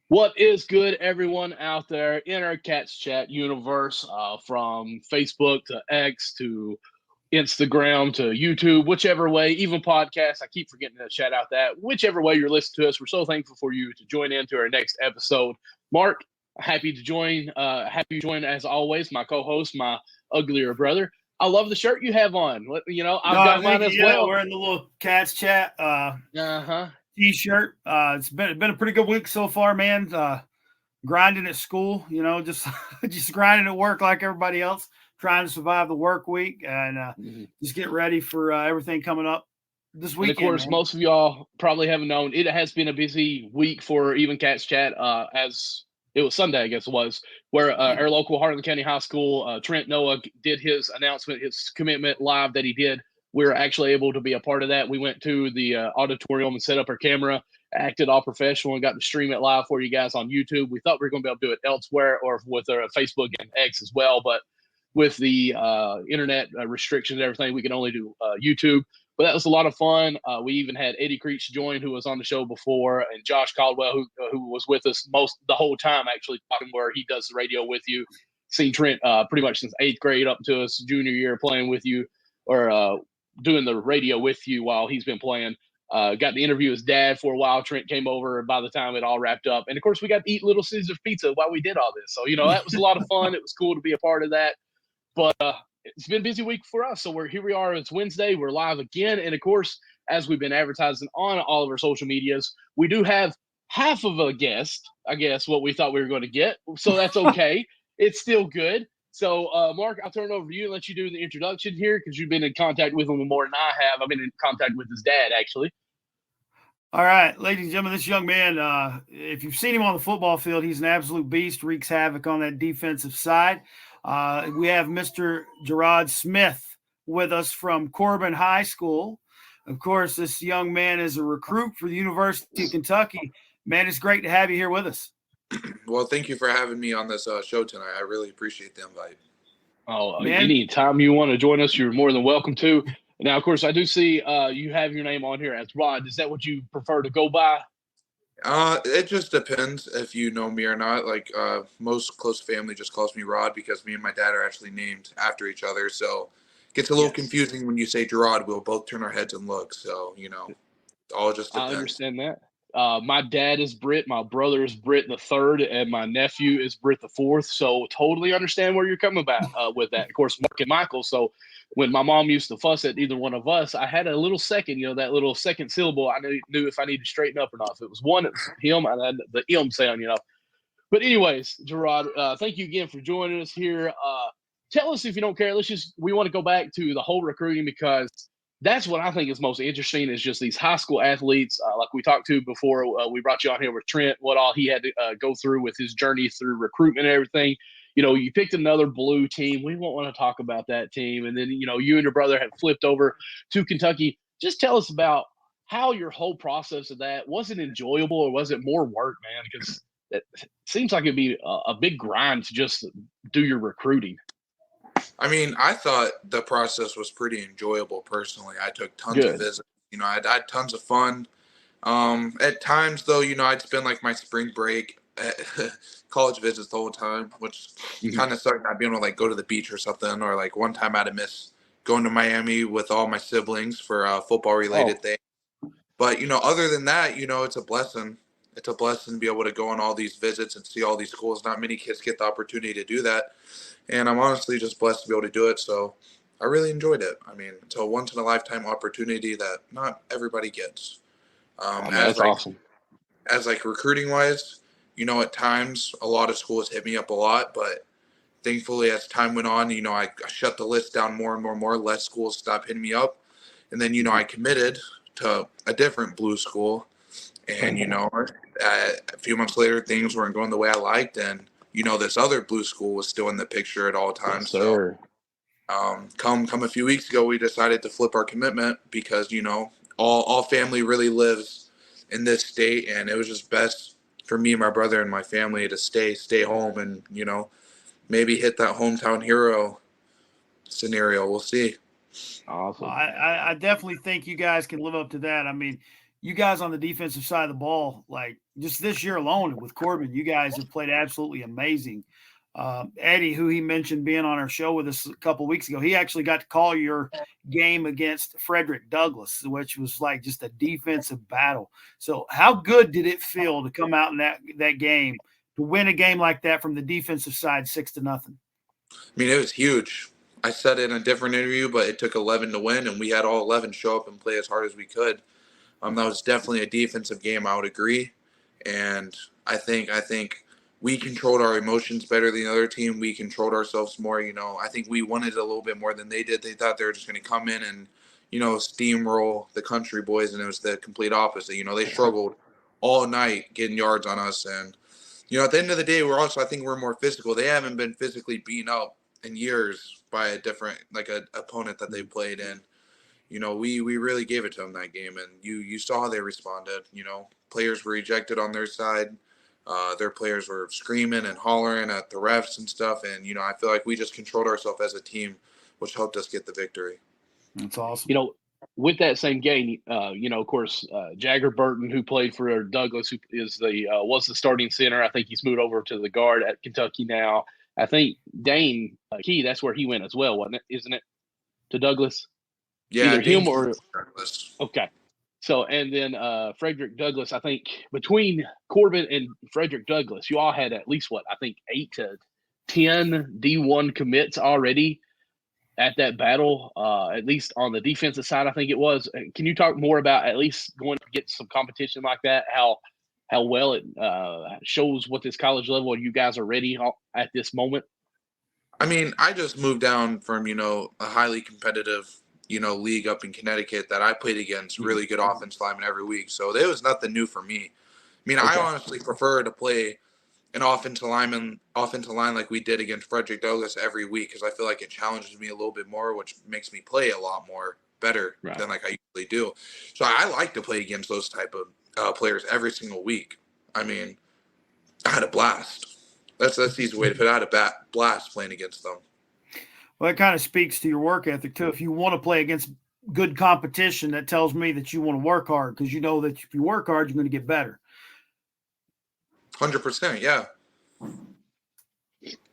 What is good, everyone out there in our Cats Chat universe, from Facebook to X to Instagram to YouTube, whichever way, even podcasts. I keep forgetting to shout out that. Whichever way you're listening to us, we're so thankful for you to join into our next episode. Mark, happy to join. Happy to join as always, my co-host, my uglier brother. I love the shirt you have on. I've No, got thank mine you. as Yeah, well. wearing the little Cats Chat Uh huh. t-shirt. It's been a pretty good week so far, man. Grinding at school, just just grinding at work like everybody else, trying to survive the work week and Mhm. just get ready for everything coming up this And of weekend, course, man. most of y'all probably haven't known it has been a busy week for even Cats Chat. As it was Sunday, I guess it was, where our local Harlan County High School, Trent Noah did his announcement, his commitment live that he did. We were actually able to be a part of that. We went to the auditorium and set up our camera, acted all professional, and got to stream it live for you guys on YouTube. We thought we were going to be able to do it elsewhere or with our Facebook and X as well, but with the internet restrictions and everything, we can only do YouTube. But that was a lot of fun. We even had Eddie Creech join, who was on the show before, and Josh Caldwell, who was with us the whole time, actually talking where he does the radio with you. Seen Trent pretty much since eighth grade up to his junior year playing with you, or doing the radio with you while he's been playing. Got to interview his dad for a while. Trent came over by the time it all wrapped up, and of course we got to eat Little Caesars pizza while we did all this. So that was a lot of fun. It was cool to be a part of that. But it's been a busy week for us. So here we are. It's Wednesday. We're live again. And of course, as we've been advertising on all of our social medias, we do have half of a guest, I guess, what we thought we were going to get. So that's okay. It's still good. So, Mark, I'll turn it over to you and let you do the introduction here because you've been in contact with him more than I have. I've been in contact with his dad, actually. All right, ladies and gentlemen, this young man, if you've seen him on the football field, he's an absolute beast, wreaks havoc on that defensive side. We have Mr. Jerod Smith with us from Corbin High School. Of course, this young man is a recruit for the University of Kentucky. Man, it's great to have you here with us. Well, thank you for having me on this show tonight. I really appreciate the invite. Oh, Man, anytime you want to join us, you're more than welcome to. Now, of course, I do see you have your name on here as Rod. Is that what you prefer to go by? It just depends if you know me or not. Like most close family just calls me Rod because me and my dad are actually named after each other. So it gets a little Yes. confusing when you say Gerard. We'll both turn our heads and look. So it all just I depends. understand that. My dad is Brit, my brother is Brit the third, and my nephew is Brit the fourth. So totally understand where you're coming about with that. Of course, Mark and Michael. So when my mom used to fuss at either one of us, I had a little second, that little second syllable. I knew if I needed to straighten up or not. If it was one, it was him. I had the M sound. But anyways, Gerard, thank you again for joining us here. Tell us if you don't care. We want to go back to the whole recruiting because that's what I think is most interesting is just these high school athletes. Like we talked to before, we brought you on here with Trent, what all he had to go through with his journey through recruitment and everything. You picked another blue team. We won't want to talk about that team. And then, you and your brother had flipped over to Kentucky. Just tell us about how your whole process of that was it enjoyable or was it more work, man? Because it seems like it'd be a big grind to just do your recruiting. I mean, I thought the process was pretty enjoyable personally. I took tons of Good. visits. I had tons of fun. At times, though, I'd spend like my spring break at college visits the whole time, which Mhm. kind of sucked not being able to like go to the beach or something. Or like one time I had to miss going to Miami with all my siblings for a football related Oh, thing. But other than that, it's a blessing. It's a blessing to be able to go on all these visits and see all these schools. Not many kids get the opportunity to do that, and I'm honestly just blessed to be able to do it. So I really enjoyed it. I mean, it's a once in a lifetime opportunity that not everybody gets. oh man, As that's like awesome. recruiting wise, at times a lot of schools hit me up a lot, but thankfully as time went on, I shut the list down more and more and more. Less schools stopped hitting me up, and then Mhm. I committed to a different blue school, and a few months later things weren't going the way I liked, and this other blue school was still in the picture at all Yes, times. So sir. come a few weeks ago, we decided to flip our commitment because all family really lives in this state, and it was just best for me and my brother and my family to stay home and maybe hit that hometown hero scenario. We'll see. Awesome. I definitely think you guys can live up to that. I mean, you guys on the defensive side of the ball, like just this year alone with Corbin, you guys have played absolutely amazing. Eddie, who he mentioned being on our show with us a couple of weeks ago, he actually got to call your game against Frederick Douglass, which was like just a defensive battle. So how good did it feel to come out in that game, to win a game like that from the defensive side, 6-0? I mean, it was huge. I said it in a different interview, but it took 11 to win, and we had all 11 show up and play as hard as we could. That was definitely a defensive game, I would agree. And I think we controlled our emotions better than the other team. We controlled ourselves more. I think we wanted it a little bit more than they did. They thought they were just going to come in and, steamroll the country boys, and it was the complete opposite. They struggled all night getting yards on us. And, at the end of the day, I think we're more physical. They haven't been physically beaten up in years by a different, an opponent that they played in. We really gave it to them that game, and you saw how they responded. Players were ejected on their side. Their players were screaming and hollering at the refs and stuff, and I feel like we just controlled ourselves as a team, which helped us get the victory. That's awesome. With that same game, of course, Jagger Burton, who played for Douglas, who is was the starting center. I think he's moved over to the guard at Kentucky now. I think Dane Key, that's where he went as well, wasn't it? Isn't it? To Douglas? Yeah, either him or Douglas. Okay. So, and then Frederick Douglass, I think between Corbin and Frederick Douglass, you all had at least 8 to 10 D1 commits already at that battle, at least on the defensive side, I think it was. Can you talk more about at least going to get some competition like that, how well it shows what this college level you guys are ready at this moment? I mean, I just moved down from, a highly competitive league up in Connecticut that I played against really good offensive linemen every week. So there was nothing new for me. I mean, okay. I honestly prefer to play an offensive line like we did against Frederick Douglass every week, because I feel like it challenges me a little bit more, which makes me play a lot more better than I usually do. So I like to play against those type of players every single week. I mean, I had a blast. That's the easy way to put it. I had a blast playing against them. Well, that kind of speaks to your work ethic, too. If you want to play against good competition, that tells me that you want to work hard, because you know that if you work hard, you're going to get better. 100%, yeah.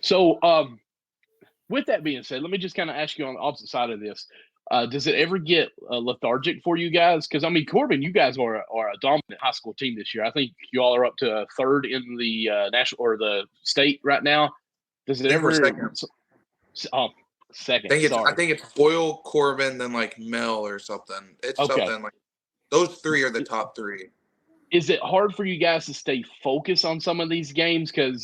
So, with that being said, let me just kind of ask you on the opposite side of this. Does it ever get lethargic for you guys? Because, I mean, Corbin, you guys are a dominant high school team this year. I think you all are up to third in the national or the state right now. Does it ever – second. Second. I think it's Boyle, Corbin, then Mel or something. It's something like those three are the top three. Is it hard for you guys to stay focused on some of these games? Because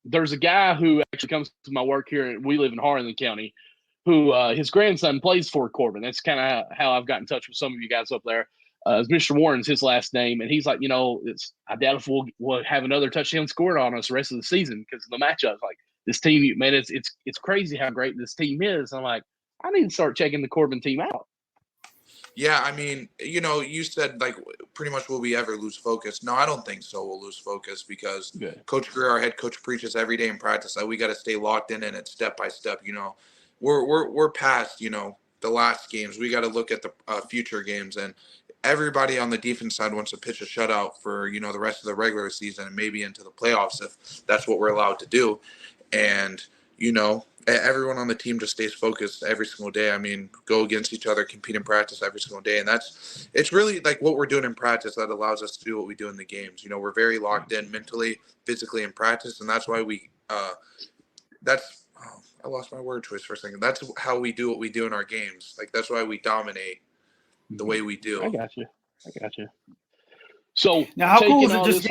there's a guy who actually comes to my work here. We live in Harlan County, who his grandson plays for Corbin. That's kind of how I've got in touch with some of you guys up there. Mr. Warren's his last name, and he's like, I doubt if we'll have another touchdown scored on us the rest of the season because of the matchup. Like, this team, man, it's crazy how great this team is. I'm like, I need to start checking the Corbin team out. Yeah, I mean, you said pretty much will we ever lose focus? No, I don't think so. We'll lose focus because Coach Greer, our head coach, preaches every day in practice that we got to stay locked in and it's step by step. We're past the last games. We got to look at the future games, and everybody on the defense side wants to pitch a shutout for the rest of the regular season and maybe into the playoffs if that's what we're allowed to do. And, everyone on the team just stays focused every single day. I mean, go against each other, compete in practice every single day. And it's really what we're doing in practice that allows us to do what we do in the games. We're very locked in mentally, physically in practice. And that's why I lost my word choice for a second. That's how we do what we do in our games. That's why we dominate the way we do. I got you. So now how cool is it just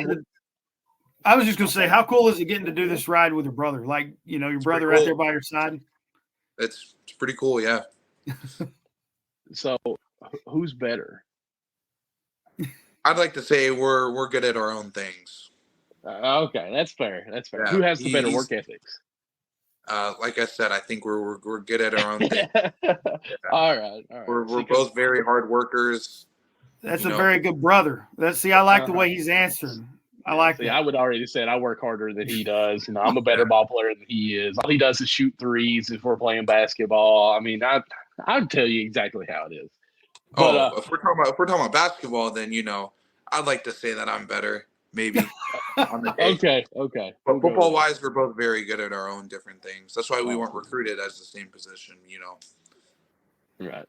I was just going to say, how cool is it getting to do this ride with your brother? Your brother right there by your side? It's pretty cool, yeah. So, who's better? I'd like to say we're good at our own things. Okay, that's fair. Yeah, who has the better work ethics? Like I said, I think we're good at our own thing. Yeah. All right. We're both very hard workers. That's a very good brother. I like the way he's answering. I like that. I would already said I work harder than he does. I'm a better ball player than he is. All he does is shoot threes if we're playing basketball. I mean, I'd tell you exactly how it is. But if we're talking about basketball, then I'd like to say that I'm better, maybe on the day. okay. But football wise, we're both very good at our own different things. That's why we weren't recruited as the same position. Right.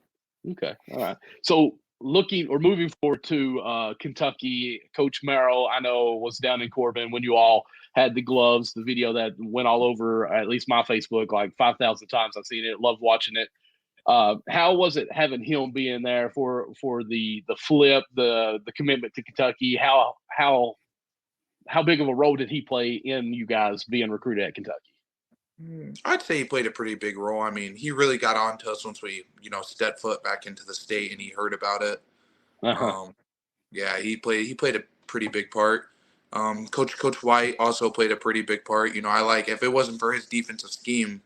Okay. All right. So moving forward to Kentucky, Coach Merrill, I know, was down in Corbin when you all had the gloves, the video that went all over at least my Facebook like 5,000 times. I've seen it. Loved watching it. How was it having him being there for the flip, the commitment to Kentucky? How big of a role did he play in you guys being recruited at Kentucky? I'd say he played a pretty big role. I mean, he really got on to us once we, stepped foot back into the state and he heard about it. Yeah, he played a pretty big part. Coach White also played a pretty big part. If it wasn't for his defensive scheme,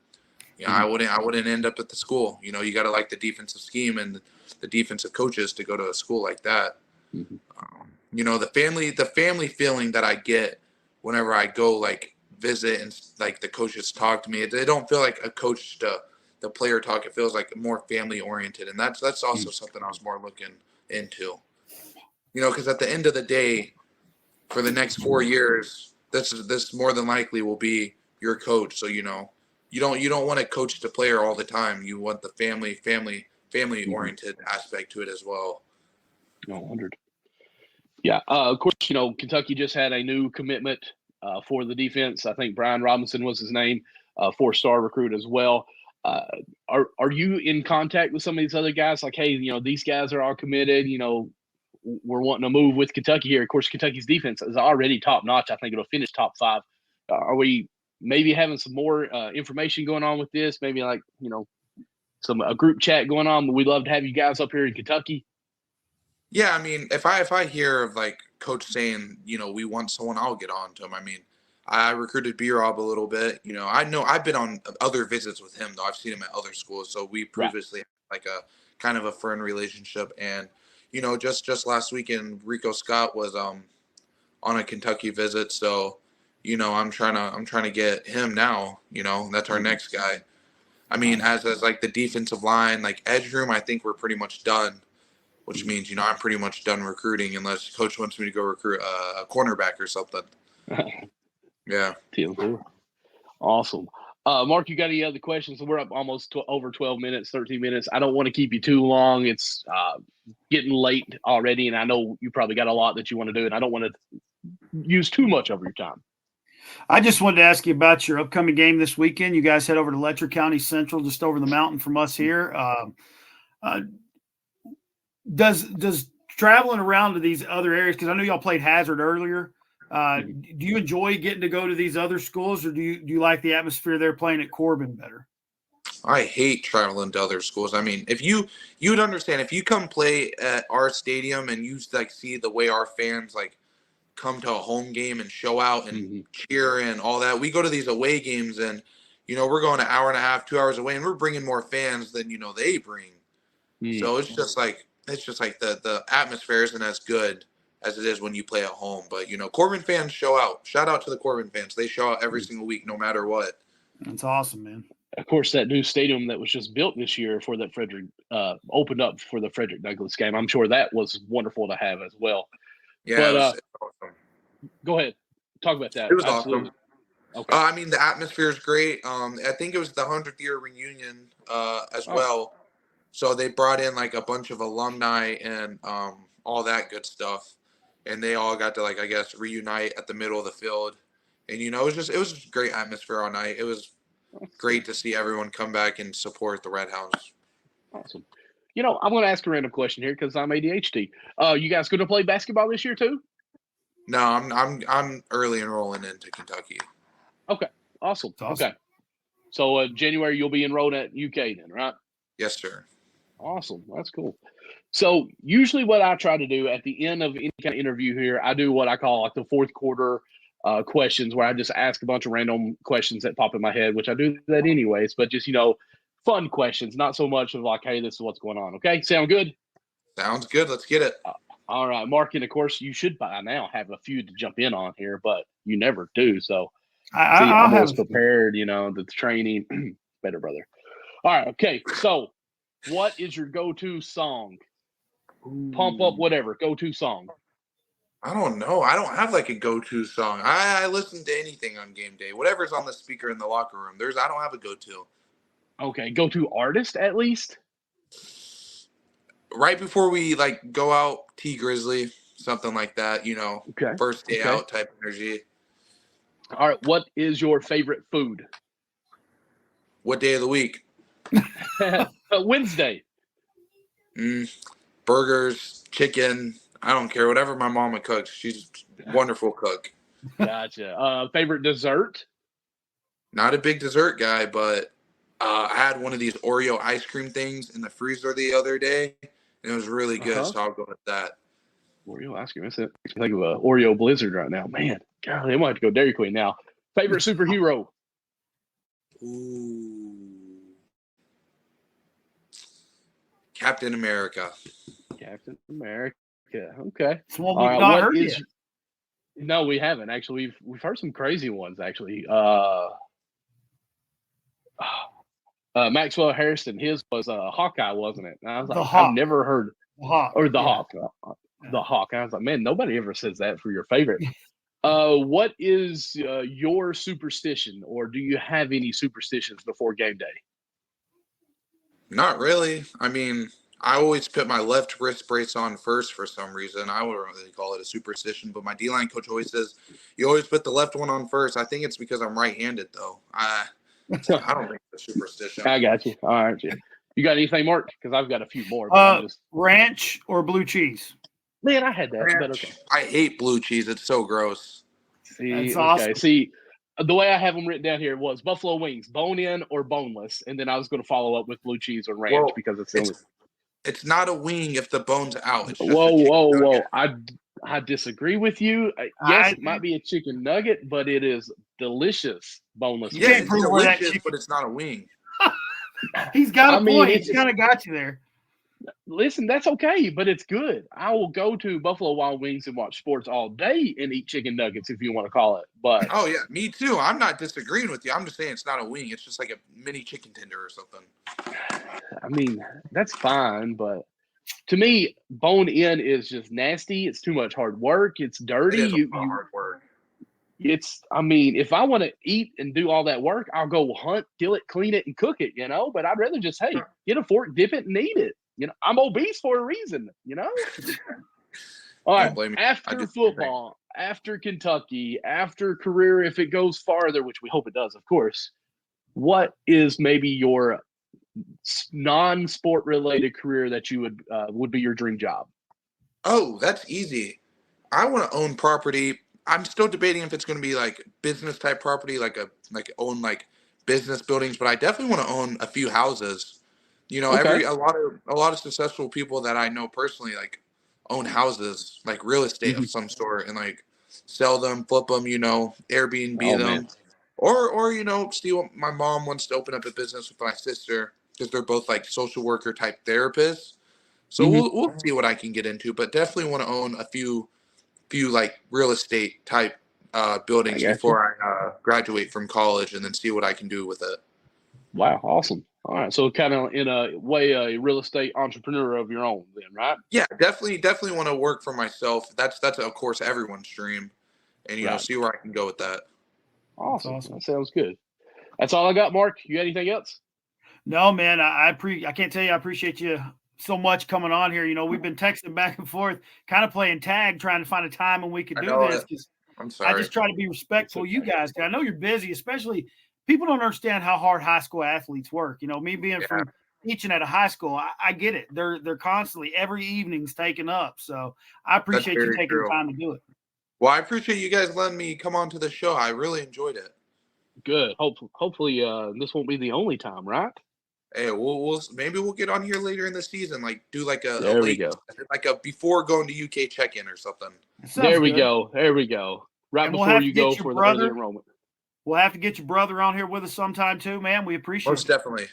I wouldn't end up at the school. You got to like the defensive scheme and the defensive coaches to go to a school like that. The family feeling that I get whenever I go like visit and like the coaches talk to me, they don't feel like a coach to the player talk. It feels like more family oriented, and that's also something I was more looking into. Because at the end of the day, for the next 4 years, this more than likely will be your coach. So you don't want to coach the player all the time. You want the family oriented aspect to it as well. 100. Yeah, of course. Kentucky just had a new commitment for the defense. I think Brian Robinson was his name, 4-star recruit as well. Are you in contact with some of these other guys? Like, hey, these guys are all committed. We're wanting to move with Kentucky here. Of course, Kentucky's defense is already top notch. I think it'll finish top 5. Are we maybe having some more information going on with this? Maybe like a group chat going on. We'd love to have you guys up here in Kentucky. Yeah, I mean, if I hear of like coach saying, we want someone, I'll get on to him. I mean, I recruited B-Rob a little bit. I know I've been on other visits with him though. I've seen him at other schools, so we previously had like a kind of a friend relationship. And just last weekend, Rico Scott was on a Kentucky visit, so I'm trying to get him now. That's our next guy. I mean, as like the defensive line, like edge room, I think we're pretty much done. Which means, I'm pretty much done recruiting unless coach wants me to go recruit a cornerback or something. Yeah. Awesome. Mark, you got any other questions? So we're up almost over 12 minutes, 13 minutes. I don't want to keep you too long. It's getting late already, and I know you probably got a lot that you want to do, and I don't want to use too much of your time. I just wanted to ask you about your upcoming game this weekend. You guys head over to Letcher County Central, just over the mountain from us here. Does traveling around to these other areas, because I know y'all played Hazard earlier, do you enjoy getting to go to these other schools, or do you like the atmosphere there playing at Corbin better? I hate traveling to other schools. I mean, if you'd understand, if you come play at our stadium and you like see the way our fans like come to a home game and show out and cheer and all that. We go to these away games and, we're going an hour and a half, 2 hours away, and we're bringing more fans than, they bring. So it's just like the atmosphere isn't as good as it is when you play at home. But, Corbin fans show out. Shout out to the Corbin fans. They show out every single week, no matter what. That's awesome, man. Of course, that new stadium that was just built this year for that Frederick opened up for the Frederick Douglass game. I'm sure that was wonderful to have as well. Yeah, but, it was awesome. Go ahead. Talk about that. It was awesome. Okay. I mean, the atmosphere is great. I think it was the 100th year reunion as well. So they brought in like a bunch of alumni and all that good stuff. And they all got to like, I guess, reunite at the middle of the field. And, it was just a great atmosphere all night. It was great to see everyone come back and support the Red Hounds. Awesome. I'm going to ask a random question here because I'm ADHD. You guys going to play basketball this year too? No, I'm early enrolling into Kentucky. Okay, awesome. Okay, so January you'll be enrolled at UK then, right? Yes, sir. Awesome, that's cool. So usually what I try to do at the end of any kind of interview here, I do what I call like the fourth quarter questions, where I just ask a bunch of random questions that pop in my head, which I do that anyways, but just fun questions, not so much of like, hey, this is what's going on. Okay, sound good? Sounds good. Let's get it. All right, Mark, and of course you should by now have a few to jump in on here, but you never do. So I'm always prepared. The training, better brother. All right, okay. So, what is your go-to song pump up, whatever, go-to song. I don't know. I don't have like a go-to song. I listen to anything on game day. Whatever's on the speaker in the locker room. I don't have a go-to. Okay, go-to artist at least? Right before we like go out, T Grizzly, something like that, Okay. First day out type energy. All right, what is your favorite food? What day of the week? Wednesday. Burgers, chicken. I don't care. Whatever my mama cooks. She's a wonderful cook. Gotcha. Favorite dessert? Not a big dessert guy, but I had one of these Oreo ice cream things in the freezer the other day, and it was really good, so I'll go with that. Oreo ice cream. I think of an Oreo Blizzard right now. Man, God, they might have to go Dairy Queen now. Favorite superhero? Ooh. Captain America. Captain America. Okay. It's one we've not heard yet. No, we haven't. Actually, we've heard some crazy ones, actually. Maxwell Harrison, his was Hawkeye, wasn't it? And I was like, I've never heard the Hawk. Or the Hawk. The Hawk. And I was like, man, nobody ever says that for your favorite. What is your superstition, or do you have any superstitions before game day? Not really. I mean, I always put my left wrist brace on first for some reason. I wouldn't really call it a superstition, but my D-line coach always says, you always put the left one on first. I think it's because I'm right-handed, though. I don't think it's a superstition. I got you. All right. You got anything, Mark? Because I've got a few more. Ranch or blue cheese? Man, I had that. Ranch. But okay. I hate blue cheese. It's so gross. See, that's awesome. See, the way I have them written down here was buffalo wings, bone-in or boneless, and then I was going to follow up with blue cheese or ranch because it's not a wing if the bone's out. It's just whoa! I disagree with you. Yes, it might be a chicken nugget, but it is delicious boneless. Yeah, it's delicious, but it's not a wing. He's got a point. He's kind of got you there. Listen, that's okay, but it's good. I will go to Buffalo Wild Wings and watch sports all day and eat chicken nuggets, if you want to call it. But oh yeah, me too. I'm not disagreeing with you. I'm just saying it's not a wing. It's just like a mini chicken tender or something. I mean, that's fine, but to me, bone-in is just nasty. It's too much hard work. It's dirty. It is hard work. I mean, if I want to eat and do all that work, I'll go hunt, kill it, clean it, and cook it, But I'd rather just, get a fork, dip it, and eat it. I'm obese for a reason, All right, after football, after Kentucky, after career, if it goes farther, which we hope it does, of course, what is maybe your non-sport related career that you would be your dream job? Oh, that's easy. I want to own property. I'm still debating if it's going to be like business type property, like own like business buildings, but I definitely want to own a few houses. A lot of successful people that I know personally like own houses, like real estate of some sort, and like sell them, flip them, Airbnb them, man. Or steal. My mom wants to open up a business with my sister because they're both like social worker type therapists. So we'll see what I can get into, but definitely want to own a few like real estate type buildings before I graduate from college, and then see what I can do with it. Wow, awesome. All right, so kind of in a way a real estate entrepreneur of your own then, right? Yeah, definitely want to work for myself. That's of course everyone's dream, and see where I can go with that. Awesome. That sounds good. That's all I got, Mark. You got anything else? No, man. I can't tell you I appreciate you so much coming on here. We've been texting back and forth, kind of playing tag, trying to find a time when we could do this. I'm sorry. I just try to be respectful of you guys. I know you're busy, especially people don't understand how hard high school athletes work. Me being from teaching at a high school, I get it. They're constantly every evening's taken up. So I appreciate you taking the time to do it. Well, I appreciate you guys letting me come on to the show. I really enjoyed it. Good. Hopefully this won't be the only time, right? Hey, maybe we'll get on here later in the season, like do like a before going to UK check-in or something. There we go. Right before you go for the early enrollment. We'll have to get your brother on here with us sometime too, man. We appreciate it. Most definitely.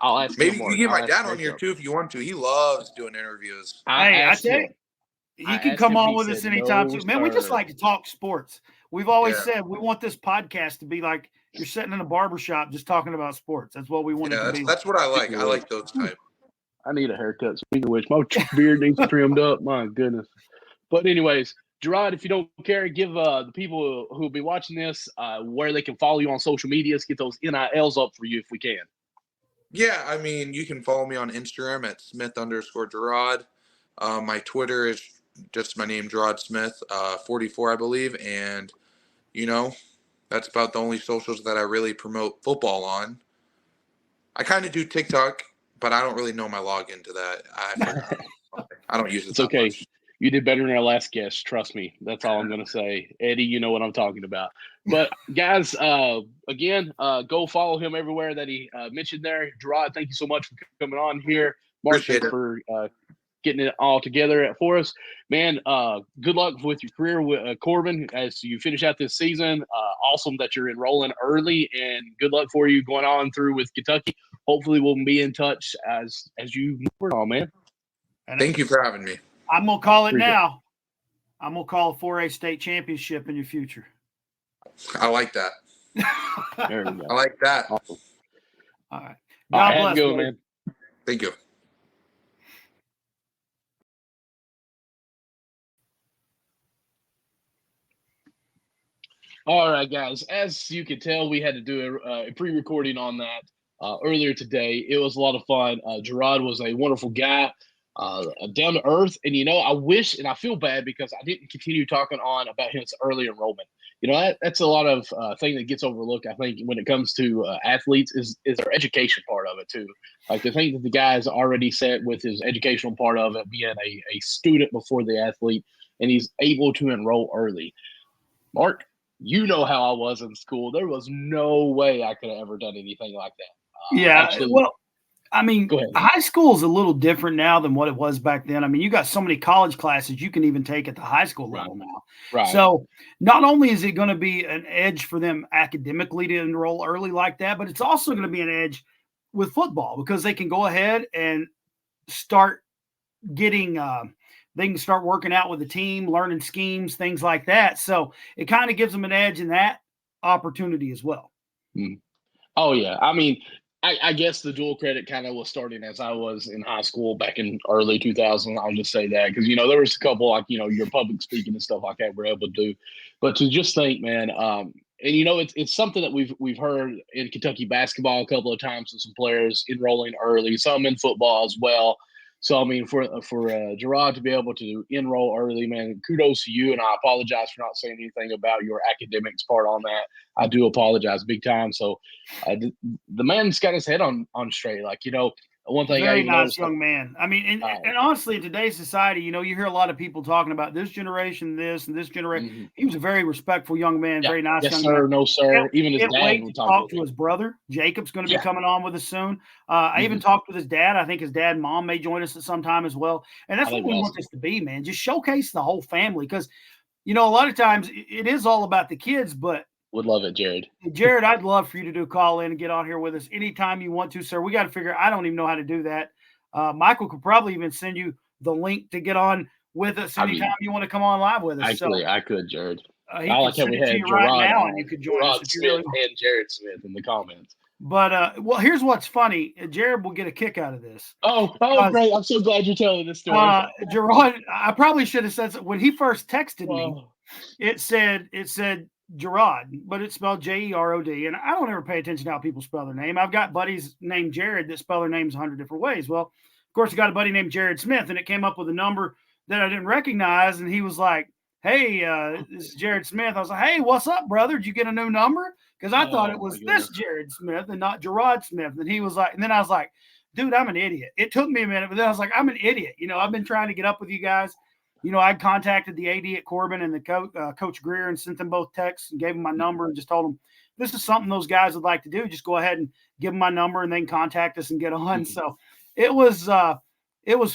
I'll ask maybe you can get my dad on here too if you want to. He loves doing interviews. I tell you, he can come on with us anytime too. Man, we just like to talk sports. We've always said we want this podcast to be like you're sitting in a barbershop just talking about sports. That's what we want it to be. That's what I like. I like those type. I need a haircut. Speaking of which, my beard needs trimmed up. My goodness. But anyways, Jerod, if you don't care, give the people who will be watching this where they can follow you on social medias, get those NILs up for you if we can. Yeah, I mean, you can follow me on Instagram at Smith_Jerod. My Twitter is just my name, Jerod Smith, 44, I believe. And, you know, that's about the only socials that I really promote football on. I kind of do TikTok, but I don't really know my login to that. I don't use it It's that okay. much. You did better than our last guest. Trust me. That's all I'm going to say. Eddie, you know what I'm talking about. But, guys, again, go follow him everywhere that he mentioned there. Jerod, thank you so much for coming on here. Mark, Appreciate thanks for getting it all together for us. Man, good luck with your career with Corbin as you finish out this season. Awesome that you're enrolling early, and good luck for you going on through with Kentucky. Hopefully we'll be in touch as you move on, man. Thank you for having me. I'm going to call it now. I'm going to call a 4A state championship in your future. I like that. There we go. I like that. Awesome. All right. God bless, you, man. Thank you. All right, guys. As you can tell, we had to do a pre-recording on that earlier today. It was a lot of fun. Jerod was a wonderful guy, down to earth. And, you know, I wish and I feel bad because I didn't continue talking on about his early enrollment. You know, that's a lot of thing that gets overlooked, I think, when it comes to athletes is their education part of it, too. Like, the thing that the guy's already set with his educational part of it, being a student before the athlete, and he's able to enroll early. Mark, you know how I was in school. There was no way I could have ever done anything like that. Well, I mean, go ahead. High school is a little different now than what it was back then. I mean, you got so many college classes you can even take at the high school level now. Right. So not only is it going to be an edge for them academically to enroll early like that, but it's also going to be an edge with football because they can go ahead and start getting they can start working out with the team, learning schemes, things like that. So it kind of gives them an edge in that opportunity as well. Oh, yeah. I mean, I guess the dual credit kind of was starting as I was in high school back in early 2000. I'll just say that because, you know, there was a couple like, you know, your public speaking and stuff like that we're able to do. But to just think, man, and, you know, it's something that we've heard in Kentucky basketball a couple of times with some players enrolling early, some in football as well. So, I mean, for Jerod to be able to enroll early, man, kudos to you. And I apologize for not saying anything about your academics part on that. I do apologize big time. So the man's got his head on straight. Like, you know, one thing Very nice young man. I mean, and honestly, in today's society, you know, you hear a lot of people talking about this generation, this and this generation. Mm-hmm. He was a very respectful young man, very nice young man. No, sir. Even his dad would talk to his brother. Jacob's going to be coming on with us soon. I even talked with his dad. I think his dad and mom may join us at some time as well. And that's what we want this to be, man. Just showcase the whole family because, you know, a lot of times it is all about the kids, but would love it, Jerod. Jerod, I'd love for you to do a call in and get on here with us anytime you want to, sir. We got to figure. I don't even know how to do that. Michael could probably even send you the link to get on with us anytime you want to come on live with us. Actually, I could, Jerod. I like how we had Jerod right now, and you could join us. Smith really and Jerod Smith in the comments. But well, here's what's funny. Jerod will get a kick out of this. Oh, great! I'm so glad you're telling this story. Jerod, I probably should have said when he first texted me. It said Jerod, but it's spelled Jerod. And I don't ever pay attention to how people spell their name. I've got buddies named Jerod that spell their names 100 different ways. Well, of course, I got a buddy named Jerod Smith, and it came up with a number that I didn't recognize. And he was like, "Hey, this is Jerod Smith." I was like, "Hey, what's up, brother? Did you get a new number?" Because I thought it was this Jerod Smith and not Jerod Smith. And he was like, and then I was like, "Dude, I'm an idiot." It took me a minute, but then I was like, "I'm an idiot." You know, I've been trying to get up with you guys. You know, I contacted the AD at Corbin and the Coach Greer and sent them both texts and gave them my number and just told them, this is something those guys would like to do. Just go ahead and give them my number and then contact us and get on. So it was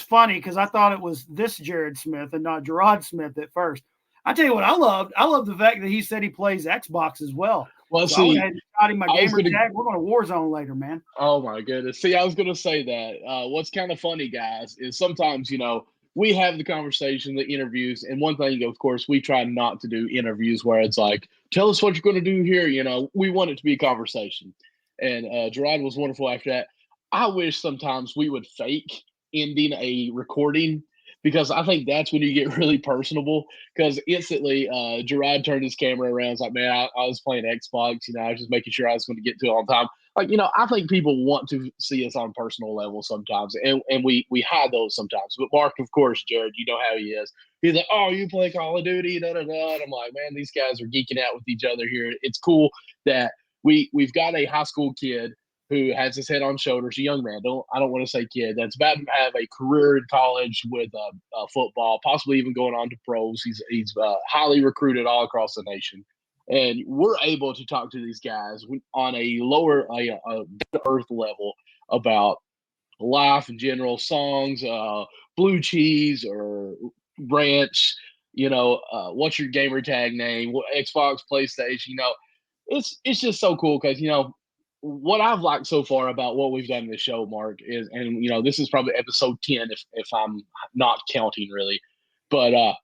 funny because I thought it was this Jerod Smith and not Jerod Smith at first. I tell you what, I loved the fact that he said he plays Xbox as well. Well, so see, I got him my gamer tag. We're going to Warzone later, man. Oh my goodness. See, I was going to say that. What's kind of funny, guys, is sometimes, you know, we have the conversation, the interviews, and one thing, of course, we try not to do interviews where it's like, tell us what you're going to do here. You know, we want it to be a conversation. And Jerod was wonderful after that. I wish sometimes we would fake ending a recording, because I think that's when you get really personable. Because instantly, Jerod turned his camera around. It's like, man, I was playing Xbox. I was just making sure I was going to get to it on time. Like, I think people want to see us on personal level sometimes, and we hide those sometimes. But Mark, of course, Jerod, you know how he is. He's like, oh, you play Call of Duty, da da da. And I'm like, man, these guys are geeking out with each other here. It's cool that we've got a high school kid who has his head on shoulders, a young man. I don't want to say kid, that's about to have a career in college with football, possibly even going on to pros. He's highly recruited all across the nation, and we're able to talk to these guys on a lower, earth level about life in general, songs, blue cheese or ranch. What's your gamer tag name? What Xbox, PlayStation? It's just so cool because what I've liked so far about what we've done in this show, Mark, is, and this is probably episode 10 if I'm not counting really, but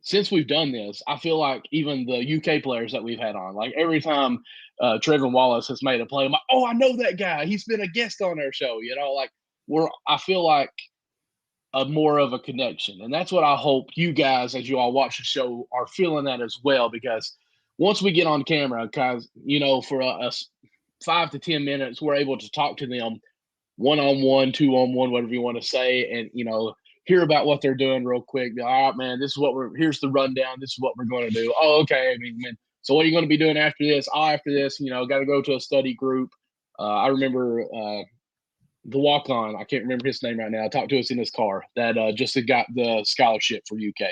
since we've done this, I feel like even the UK players that we've had on, like every time Trevin Wallace has made a play, I'm like, oh, I know that guy. He's been a guest on our show. I feel like more of a connection, and that's what I hope you guys, as you all watch the show, are feeling that as well. Because once we get on camera, guys, for us 5 to 10 minutes, we're able to talk to them one-on-one, 2-on-1, whatever you want to say, and hear about what they're doing real quick. All right, man, this is here's the rundown. This is what we're going to do. Oh, okay. So what are you going to be doing after this? After this, got to go to a study group. I remember the walk-on, I can't remember his name right now, talked to us in his car that just got the scholarship for UK.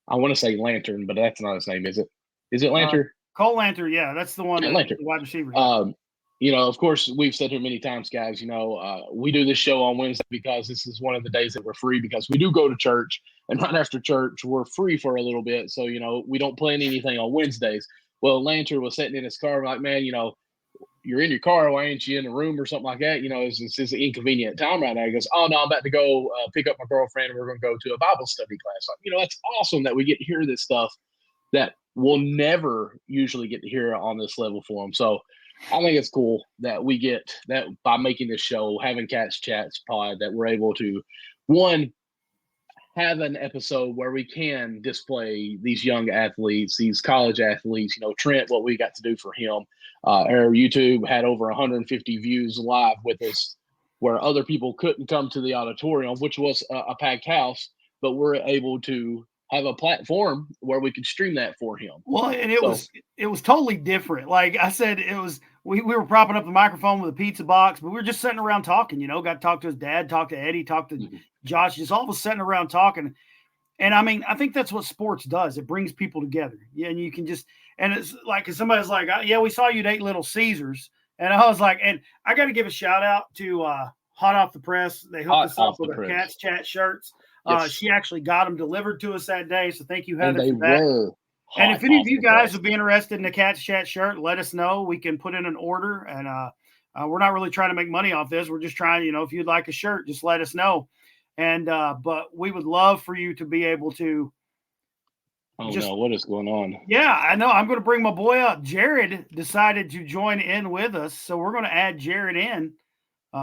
I want to say Lantern, but that's not his name, is it? Is it Lantern? Cole Lantern, yeah, that's the one. Lantern, the wide receiver. Of course, we've said here many times, guys, we do this show on Wednesday because this is one of the days that we're free, because we do go to church, and right after church, we're free for a little bit. So, we don't plan anything on Wednesdays. Well, Lantern was sitting in his car, like, man, you're in your car. Why ain't you in the room or something like that? It's an inconvenient time right now. He goes, oh, no, I'm about to go pick up my girlfriend, and we're going to go to a Bible study class. Like, that's awesome that we get to hear this stuff that we'll never usually get to hear on this level for them. So I think it's cool that we get that by making this show, having Cats Chats pod, that we're able to, one, have an episode where we can display these young athletes, these college athletes. Trent, what we got to do for him. Our YouTube had over 150 views live with us, where other people couldn't come to the auditorium, which was a packed house, but we're able to have a platform where we could stream that for him. Well, and it was totally different. Like I said, it was we were propping up the microphone with a pizza box, but we were just sitting around talking. Got to talk to his dad, talk to Eddie, talk to Josh. Just all of us sitting around talking. And I think that's what sports does. It brings people together. Yeah, and you can just, and it's like, somebody's like, yeah, we saw you at Little Caesars, and I was like, and I got to give a shout out to Hot Off the Press. They hooked us up with our Cats Chat shirts. Yes. She actually got them delivered to us that day, so thank you, Heather, for that. And if any of you guys would be interested in the Cats Chat shirt, let us know. We can put in an order, and we're not really trying to make money off this. We're just trying, if you'd like a shirt, just let us know. And but we would love for you to be able to. Oh no, what is going on? Yeah, I know. I'm going to bring my boy up. Jerod decided to join in with us, so we're going to add Jerod in.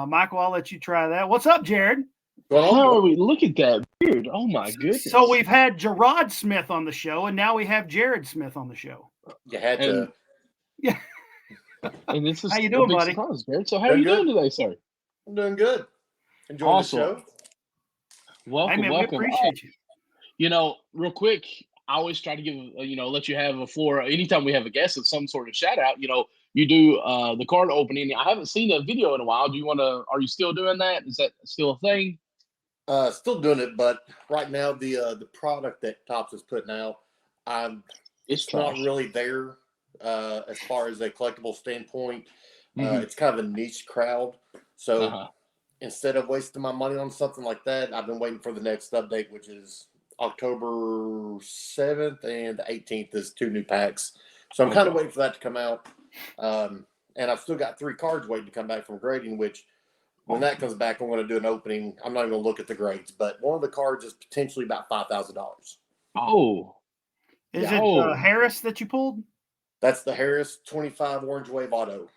Michael, I'll let you try that. What's up, Jerod? How are we? Look at that beard. Oh my goodness. So we've had Jerod Smith on the show, and now we have Jerod Smith on the show. You had to. Yeah. And this is how you doing, buddy? Surprise, Jerod. So how are you doing today, sir? I'm doing good. Enjoying the show. Welcome, hey, man, welcome. We appreciate you. Real quick, I always try to give, let you have a floor. Anytime we have a guest of some sort of shout out, you do the card opening. I haven't seen a video in a while. Are you still doing that? Is that still a thing? Still doing it, but right now the product that Topps is putting out, it's not really there as far as a collectible standpoint. It's kind of a niche crowd. So instead of wasting my money on something like that, I've been waiting for the next update, which is October 7th and 18th is 2 new packs. So I'm kind of waiting for that to come out. And I've still got 3 cards waiting to come back from grading, which when that comes back, I'm going to do an opening. I'm not even going to look at the grades, but one of the cards is potentially about $5,000. Oh. Is it Harris that you pulled? That's the Harris 25 Orange Wave Auto.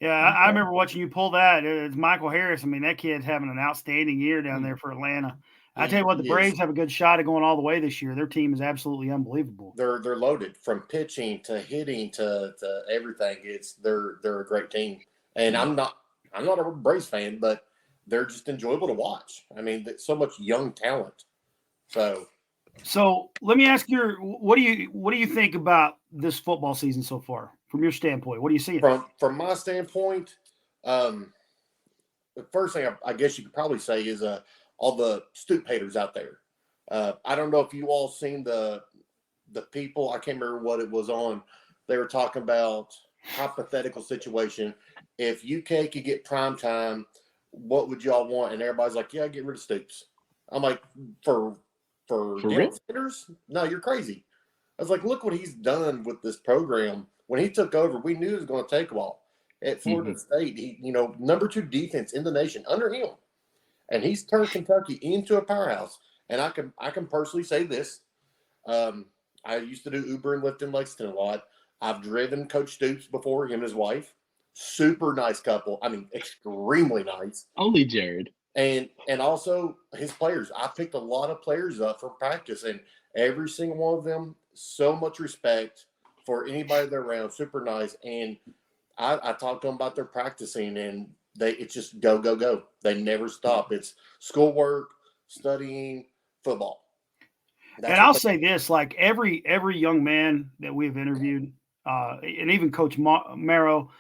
Yeah, I remember watching you pull that. It's Michael Harris. I mean, that kid's having an outstanding year down there for Atlanta. I tell you what, the Braves have a good shot of going all the way this year. Their team is absolutely unbelievable. They're loaded from pitching to hitting to everything. They're a great team, and I'm not a Braves fan, but they're just enjoyable to watch. I mean, so much young talent. So let me ask what do you think about this football season so far from your standpoint? What do you see? From my standpoint, the first thing I guess you could probably say is all the Stoop haters out there. I don't know if you all seen the people. I can't remember what it was on. They were talking about hypothetical situation. If UK could get prime time, what would y'all want? And everybody's like, yeah, get rid of Stoops. I'm like, for Sanders? No, you're crazy. I was like, look what he's done with this program. When he took over, we knew it was going to take a while. At Florida State, he, number 2 defense in the nation under him. And he's turned Kentucky into a powerhouse. And I can personally say this. I used to do Uber and Lyft in Lexington a lot. I've driven Coach Stoops before, him and his wife. Super nice couple. I mean, extremely nice. Only Jerod. And also his players. I picked a lot of players up for practice, and every single one of them, so much respect for anybody they're around. Super nice. And I talked to them about their practicing, and it's just go, go, go. They never stop. It's schoolwork, studying, football. And I'll say this, like every young man that we've interviewed, and even Coach Marrow,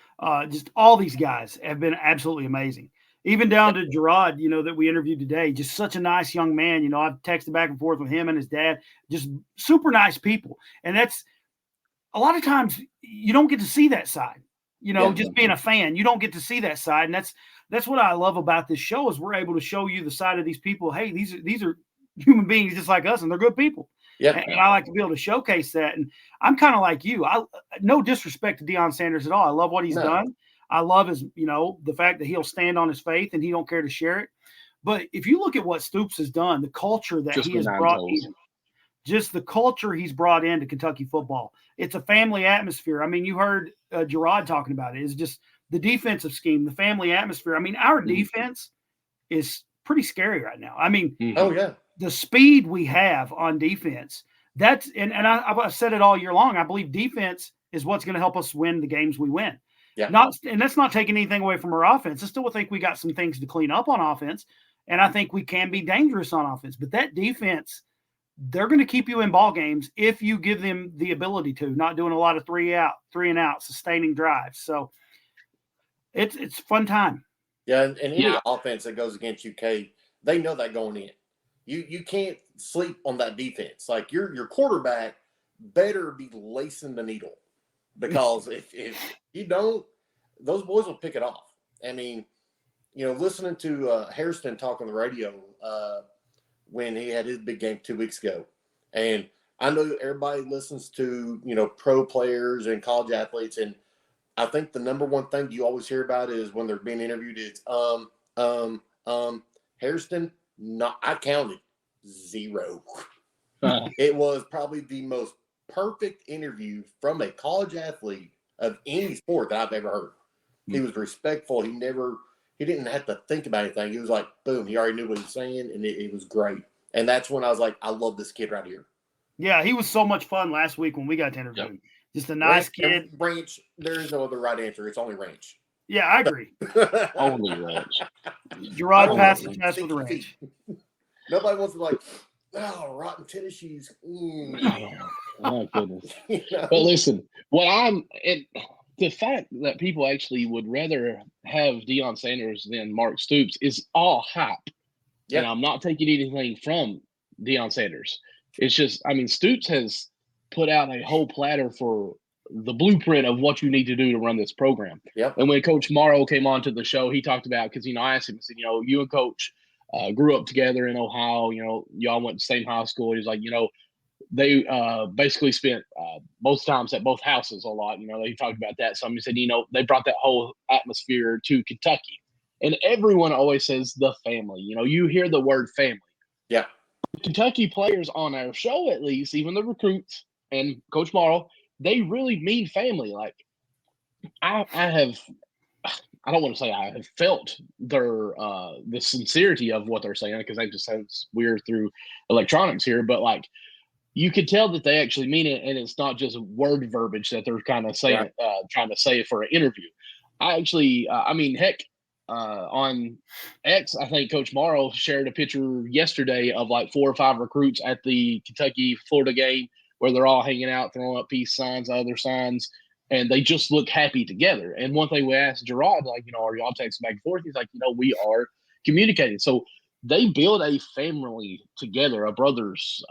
just all these guys have been absolutely amazing. Even down to Jerod, that we interviewed today, just such a nice young man. I've texted back and forth with him and his dad, just super nice people. And that's a lot of times you don't get to see that side, just being a fan, you don't get to see that side. And that's what I love about this show is we're able to show you the side of these people. Hey, these are human beings just like us, and they're good people. Yeah. And I like to be able to showcase that. And I'm kind of like you. No disrespect to Deion Sanders at all. I love what he's done. I love his, the fact that he'll stand on his faith and he don't care to share it. But if you look at what Stoops has done, the culture that he has brought in, just the culture he's brought into Kentucky football, it's a family atmosphere. I mean, you heard Jerod talking about it. It's just the defensive scheme, the family atmosphere. I mean, our defense is pretty scary right now. I mean, the speed we have on defense, and I've said it all year long. I believe defense is what's going to help us win the games we win. Yeah. And that's not taking anything away from our offense. I still think we got some things to clean up on offense, and I think we can be dangerous on offense. But that defense, they're going to keep you in ball games if you give them the ability to, not doing a lot of three and out, sustaining drives. So it's fun time. Yeah, and any offense that goes against UK, they know that going in. You can't sleep on that defense. Like your quarterback better be lacing the needle, because if you don't, those boys will pick it off. I mean, listening to Hairston talk on the radio when he had his big game 2 weeks ago, and I know everybody listens to pro players and college athletes, and I think the number one thing you always hear about is when they're being interviewed, it's Hairston. I counted 0. It was probably the most perfect interview from a college athlete of any sport that I've ever heard. He was respectful. He didn't have to think about anything. He was like, boom, he already knew what he was saying, and it was great. And that's when I was like, I love this kid right here. Yeah, he was so much fun last week when we got to interview him. Just a nice kid. Ranch, there is no other right answer. It's only ranch. Yeah, I agree. Only ranch. Jerod passed the test with ranch. Nobody wants to rotten tennis shoes. Oh, goodness. But listen, the fact that people actually would rather have Deion Sanders than Mark Stoops is all hype. Yep. And I'm not taking anything from Deion Sanders. It's just, Stoops has put out a whole platter for the blueprint of what you need to do to run this program. Yep. And when Coach Morrow came on to the show, he talked about, because, I asked him, I said, you and Coach grew up together in Ohio, y'all went to the same high school. He's like, they basically spent most times at both houses a lot. They talked about that. So he said, they brought that whole atmosphere to Kentucky. And everyone always says the family. You hear the word family. Yeah. Kentucky players on our show, at least, even the recruits and Coach Morrow, they really mean family. Like, I have I don't want to say I have felt their the sincerity of what they're saying, because they just sounds weird through electronics here, but like you could tell that they actually mean it, and it's not just word verbiage that they're kind of saying, trying to say for an interview. I actually, I mean, heck, on X, I think Coach Morrow shared a picture yesterday of like 4 or 5 recruits at the Kentucky-Florida game where they're all hanging out, throwing up peace signs, other signs, and they just look happy together. And one thing we asked Jerod, like, are y'all texting back and forth? He's like, we are communicating. So they build a family together, a brothers,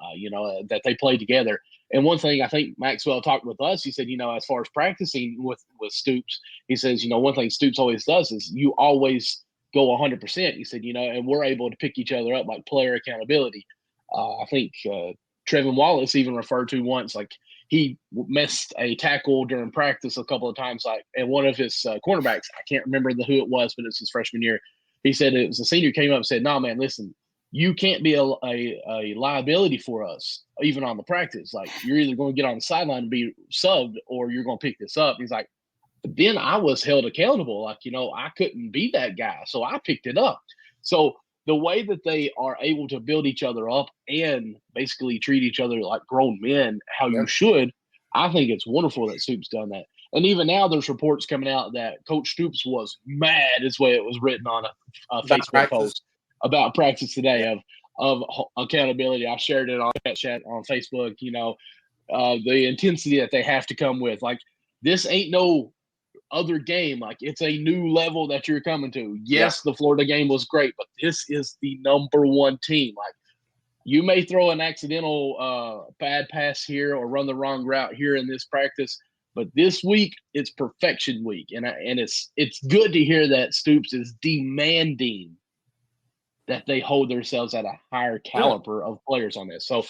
that they play together. And one thing I think Maxwell talked with us, he said, as far as practicing with Stoops, he says, one thing Stoops always does is you always go 100%. He said, and we're able to pick each other up, like player accountability. I think Trevin Wallace even referred to once, like he missed a tackle during practice a couple of times, like, and one of his cornerbacks, I can't remember who it was, but it's his freshman year. He said it was a senior, came up and said, "No, man, listen, you can't be a liability for us, even on the practice. Like, you're either going to get on the sideline and be subbed, or you're going to pick this up." He's like, but then I was held accountable. Like, I couldn't be that guy, so I picked it up. So the way that they are able to build each other up and basically treat each other like grown men, how you should, I think it's wonderful that Stoops done that. And even now, there's reports coming out that Coach Stoops was mad, is the way it was written on a Facebook post about practice today of accountability. I shared it on chat on Facebook. The intensity that they have to come with. Like, this ain't no other game. Like, it's a new level that you're coming to. Yes, the Florida game was great, but this is the number one team. Like, you may throw an accidental bad pass here or run the wrong route here in this practice, but this week it's perfection week, and it's good to hear that Stoops is demanding that they hold themselves at a higher caliber of players on this. So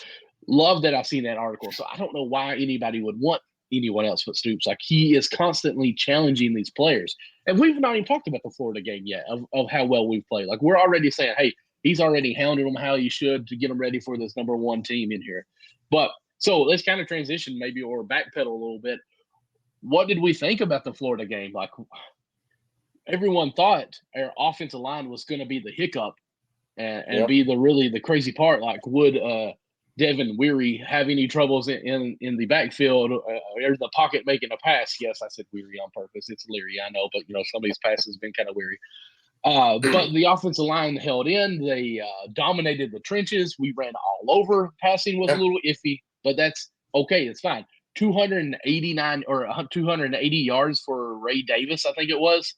love that I've seen that article. So I don't know why anybody would want anyone else but Stoops. Like, he is constantly challenging these players. And we've not even talked about the Florida game yet of how well we've played. Like, we're already saying, hey, he's already hounded them how he should to get them ready for this number one team in here. But so let's kind of transition maybe, or backpedal a little bit. What did we think about the Florida game? Like, everyone thought our offensive line was going to be the hiccup and be the crazy part. Like, would Devin Weary have any troubles in the backfield or the pocket making a pass? Yes, I said Weary on purpose. It's Leary, I know, but some of these passes have been kind of weary. But the offensive line held in. They dominated the trenches. We ran all over. Passing was a little iffy, but that's okay. It's fine. 289 or 280 yards for Ray Davis, I think it was,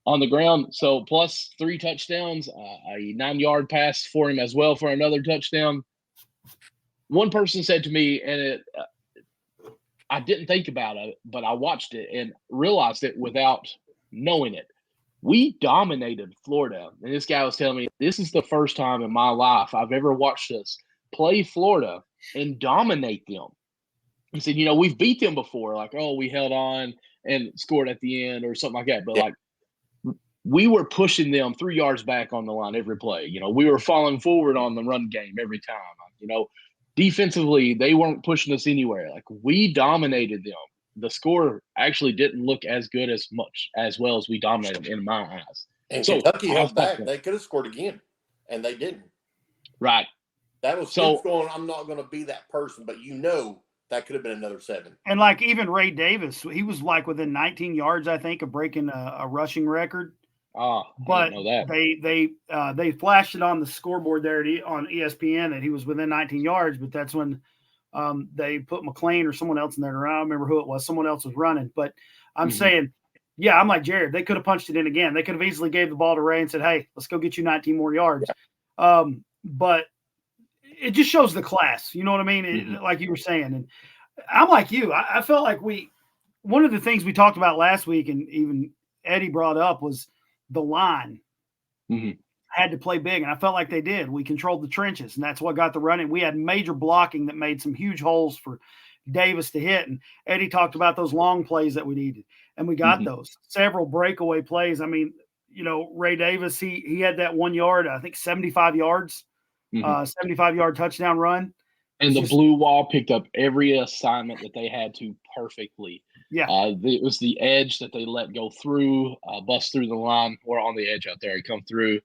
on the ground. So plus 3 touchdowns, a 9-yard pass for him as well for another touchdown. One person said to me, and I didn't think about it, but I watched it and realized it without knowing it. We dominated Florida. And this guy was telling me, this is the first time in my life I've ever watched us play Florida and dominate them. He said, we've beat them before. Like, oh, we held on and scored at the end or something like that. But like, we were pushing them 3 yards back on the line every play. We were falling forward on the run game every time. Defensively, they weren't pushing us anywhere. Like, we dominated them. The score actually didn't look as good as well as we dominated them in my eyes. And so Kentucky held back. They could have scored again, and they didn't. Right. That was Stoops going, I'm not going to be that person, but that could have been another 7. And like even Ray Davis, he was like within 19 yards, I think, of breaking a rushing record. Oh, but they flashed it on the scoreboard there on ESPN that he was within 19 yards, but that's when they put McLean or someone else in there. I don't remember who it was. Someone else was running. But I'm saying, I'm like Jerod. They could have punched it in again. They could have easily gave the ball to Ray and said, hey, let's go get you 19 more yards. Yeah. But it just shows the class. You know what I mean? Like you were saying. And I'm like you. I felt like one of the things we talked about last week, and even Eddie brought up, was the line had to play big. And I felt like they did. We controlled the trenches, and that's what got the running. We had major blocking that made some huge holes for Davis to hit. And Eddie talked about those long plays that we needed, and we got those. Several breakaway plays. I mean, Ray Davis, he had that 1 yard, I think 75 yards, 75-yard touchdown run. And the blue wall picked up every assignment that they had to perfectly. Yeah. It was the edge that they let go through, bust through the line, or on the edge out there. He come through.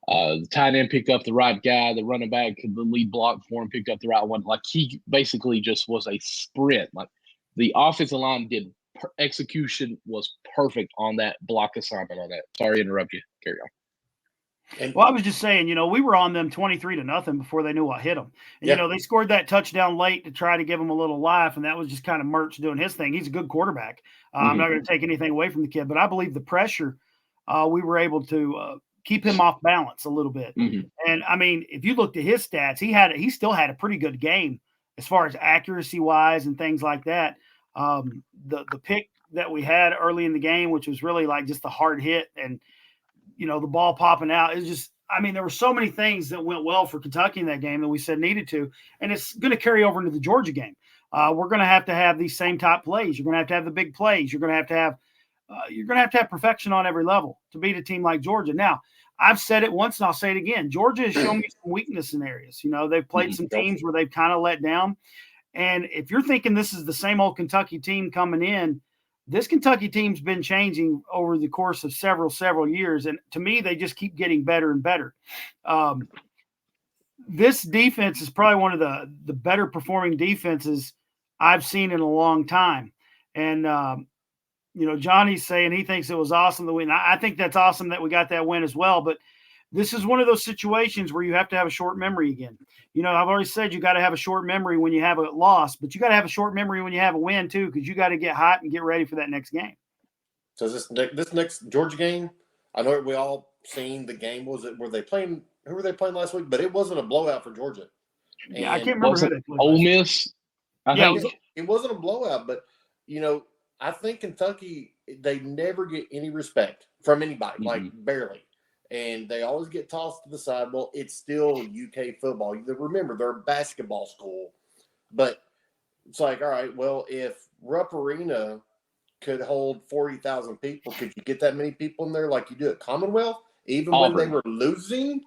The tight end picked up the right guy. The running back, the lead block for him, picked up the right one. Like, he basically just was a sprint. Like, the offensive line did execution was perfect on that block assignment on that. Sorry to interrupt you. Carry on. Well, I was just saying, we were on them 23-0 before they knew what hit them. And, they scored that touchdown late to try to give them a little life, and that was just kind of Mertz doing his thing. He's a good quarterback. I'm not going to take anything away from the kid, but I believe the pressure, we were able to keep him off balance a little bit. And, I mean, if you looked at his stats, he still had a pretty good game as far as accuracy-wise and things like that. The pick that we had early in the game, which was really like just a hard hit and, the ball popping out. It's just, I mean, there were so many things that went well for Kentucky in that game that we said needed to, and it's going to carry over into the Georgia game. We're going to have these same type plays. You're going to have the big plays. You're going to have perfection on every level to beat a team like Georgia. Now, I've said it once and I'll say it again. Georgia has shown me some weakness in areas. They've played some teams where they've kind of let down. And if you're thinking this is the same old Kentucky team coming in, this Kentucky team's been changing over the course of several years. And to me, they just keep getting better and better. This defense is probably one of the better performing defenses I've seen in a long time. And, Johnny's saying he thinks it was awesome to win. I think that's awesome that we got that win as well. But this is one of those situations where you have to have a short memory again. I've already said you got to have a short memory when you have a loss, but you got to have a short memory when you have a win too, because you got to get hot and get ready for that next game. So this next Georgia game, I know we all seen the game. Who were they playing last week? But it wasn't a blowout for Georgia. Yeah, I can't remember who they played. Ole Miss. It wasn't a blowout, but I think Kentucky, they never get any respect from anybody, like barely. And they always get tossed to the side. Well, it's still UK football. Remember, they're a basketball school. But it's like, all right, well, if Rupp Arena could hold 40,000 people, could you get that many people in there like you do at Commonwealth? Even Auburn. When they were losing?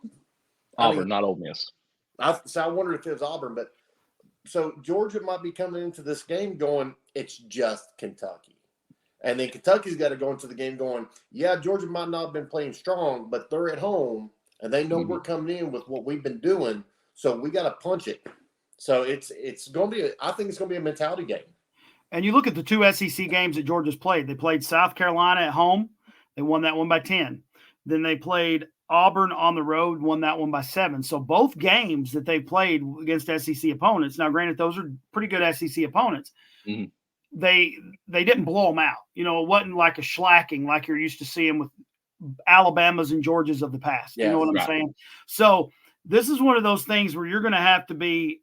Auburn, not Ole Miss. I wondered if it was Auburn. But so Georgia might be coming into this game going, it's just Kentucky. And then Kentucky's got to go into the game going, yeah, Georgia might not have been playing strong, but they're at home, and they know we're coming in with what we've been doing, so we got to punch it. So it's going to be I think it's going to be a mentality game. And you look at the two SEC games that Georgia's played. They played South Carolina at home. They won that one by 10. Then they played Auburn on the road, won that one by 7. So both games that they played against SEC opponents, now granted, those are pretty good SEC opponents, they didn't blow them out. It wasn't like a shellacking like you're used to seeing with Alabamas and Georgias of the past. You know what I'm saying? So this is one of those things where you're going to have to be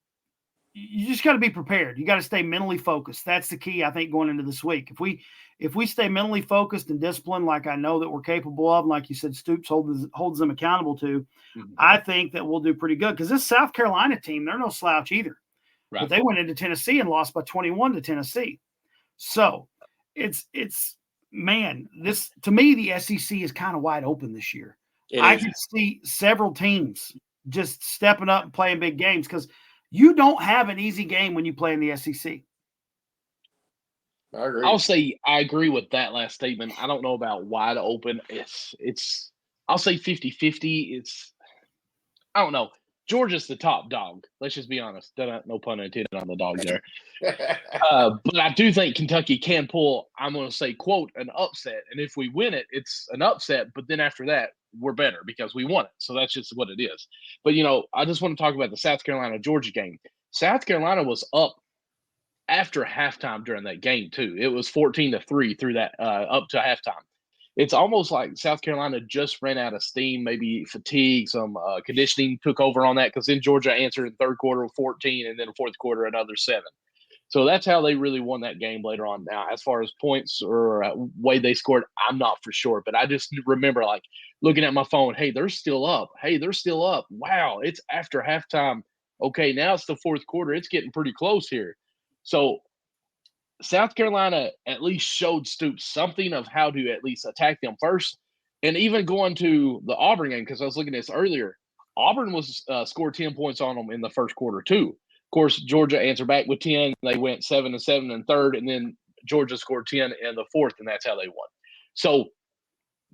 – you just got to be prepared. You got to stay mentally focused. That's the key, I think, going into this week. If we stay mentally focused and disciplined like I know that we're capable of, and like you said, Stoops holds them accountable to, I think that we'll do pretty good. Because this South Carolina team, they're no slouch either. Right. But they went into Tennessee and lost by 21 to Tennessee. So it's man, this to me, the SEC is kind of wide open this year. I can see several teams just stepping up and playing big games because you don't have an easy game when you play in the SEC. I agree. I'll say I agree with that last statement. I don't know about wide open. It's I'll say 50-50. I don't know. Georgia's the top dog. Let's just be honest. No pun intended on the dog there. But I do think Kentucky can pull, I'm going to say, quote, an upset. And if we win it, it's an upset. But then after that, we're better because we won it. So that's just what it is. But, I just want to talk about the South Carolina-Georgia game. South Carolina was up after halftime during that game, too. It was 14-3 through that up to halftime. It's almost like South Carolina just ran out of steam, maybe fatigue, some conditioning took over on that because then Georgia answered in third quarter with 14 and then fourth quarter another 7. So that's how they really won that game later on. Now, as far as points or way they scored, I'm not for sure. But I just remember looking at my phone, hey, they're still up. Hey, they're still up. Wow, it's after halftime. Okay, now it's the fourth quarter. It's getting pretty close here. So South Carolina at least showed Stoops something of how to at least attack them first. And even going to the Auburn game, because I was looking at this earlier, Auburn was scored 10 points on them in the first quarter too. Of course, Georgia answered back with 10. They went 7-7 in third, and then Georgia scored 10 in the fourth, and that's how they won. So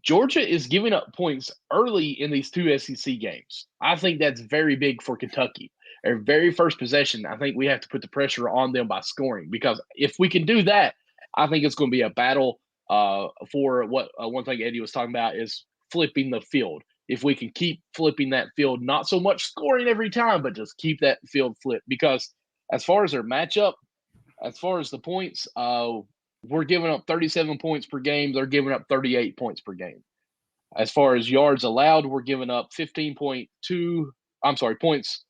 Georgia is giving up points early in these two SEC games. I think that's very big for Kentucky. Their very first possession, I think we have to put the pressure on them by scoring, because if we can do that, I think it's going to be a battle for what one thing Eddie was talking about is flipping the field. If we can keep flipping that field, not so much scoring every time, but just keep that field flipped. Because as far as their matchup, as far as the points, we're giving up 37 points per game. They're giving up 38 points per game. As far as yards allowed, we're giving up 15.2. I'm sorry, points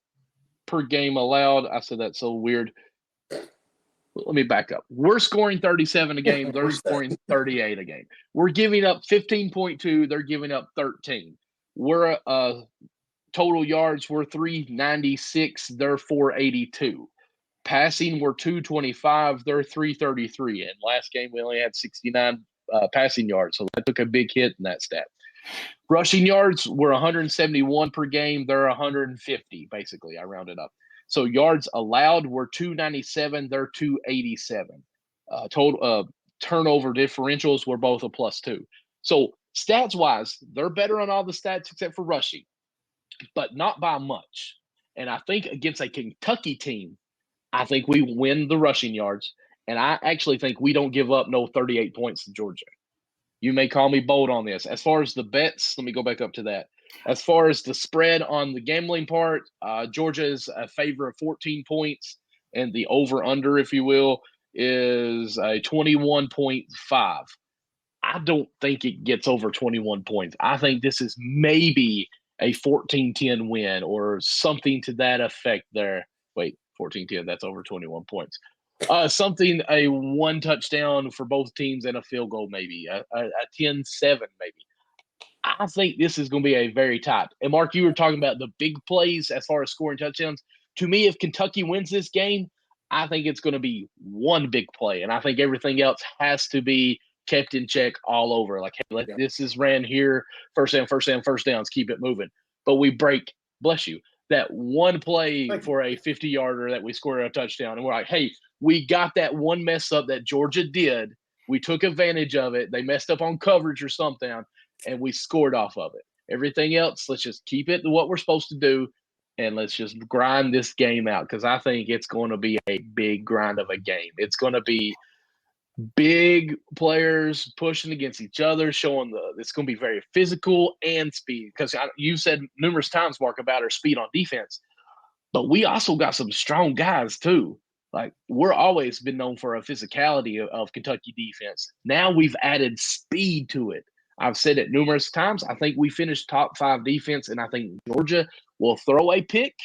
per game allowed. I said that so weird. Let me back up. We're scoring 37 a game. They're scoring 38 a game. We're giving up 15.2. They're giving up 13. We're total yards, we're 396. They're 482. Passing, we're 225. They're 333. And last game, we only had 69 passing yards. So that took a big hit in that stat. Rushing yards, we're 171 per game. They're 150, basically. I rounded up. So yards allowed, we're 297. They're 287. Total turnover differentials, we're both a +2. So stats-wise, they're better on all the stats except for rushing, but not by much. And I think against a Kentucky team, I think we win the rushing yards, and I actually think we don't give up no 38 points to Georgia. You may call me bold on this. As far as the bets, let me go back up to that. As far as the spread on the gambling part, Georgia is a favor of 14 points, and the over-under, if you will, is a 21.5. I don't think it gets over 21 points. I think this is maybe a 14-10 win or something to that effect there. Wait, 14-10, that's over 21 points. A one touchdown for both teams and a field goal, maybe a 10-7, maybe. I think this is going to be a very tight. And Mark, you were talking about the big plays as far as scoring touchdowns. To me, if Kentucky wins this game, I think it's going to be one big play, and I think everything else has to be kept in check all over. Like, hey, this is ran here, first down, first downs, keep it moving. But we break, bless you, that one play for a 50-yarder that we scored a touchdown, and we're like, hey, we got that one mess up that Georgia did. We took advantage of it. They messed up on coverage or something, and we scored off of it. Everything else, let's just keep it to what we're supposed to do, and let's just grind this game out, because I think it's going to be a big grind of a game. It's going to be big players pushing against each other, showing it's going to be very physical and speed, because you said numerous times, Mark, about our speed on defense, but we also got some strong guys too. Like, we're always been known for a physicality of Kentucky defense. Now we've added speed to it. I've said it numerous times. I think we finished top 5 defense, and I think Georgia will throw a pick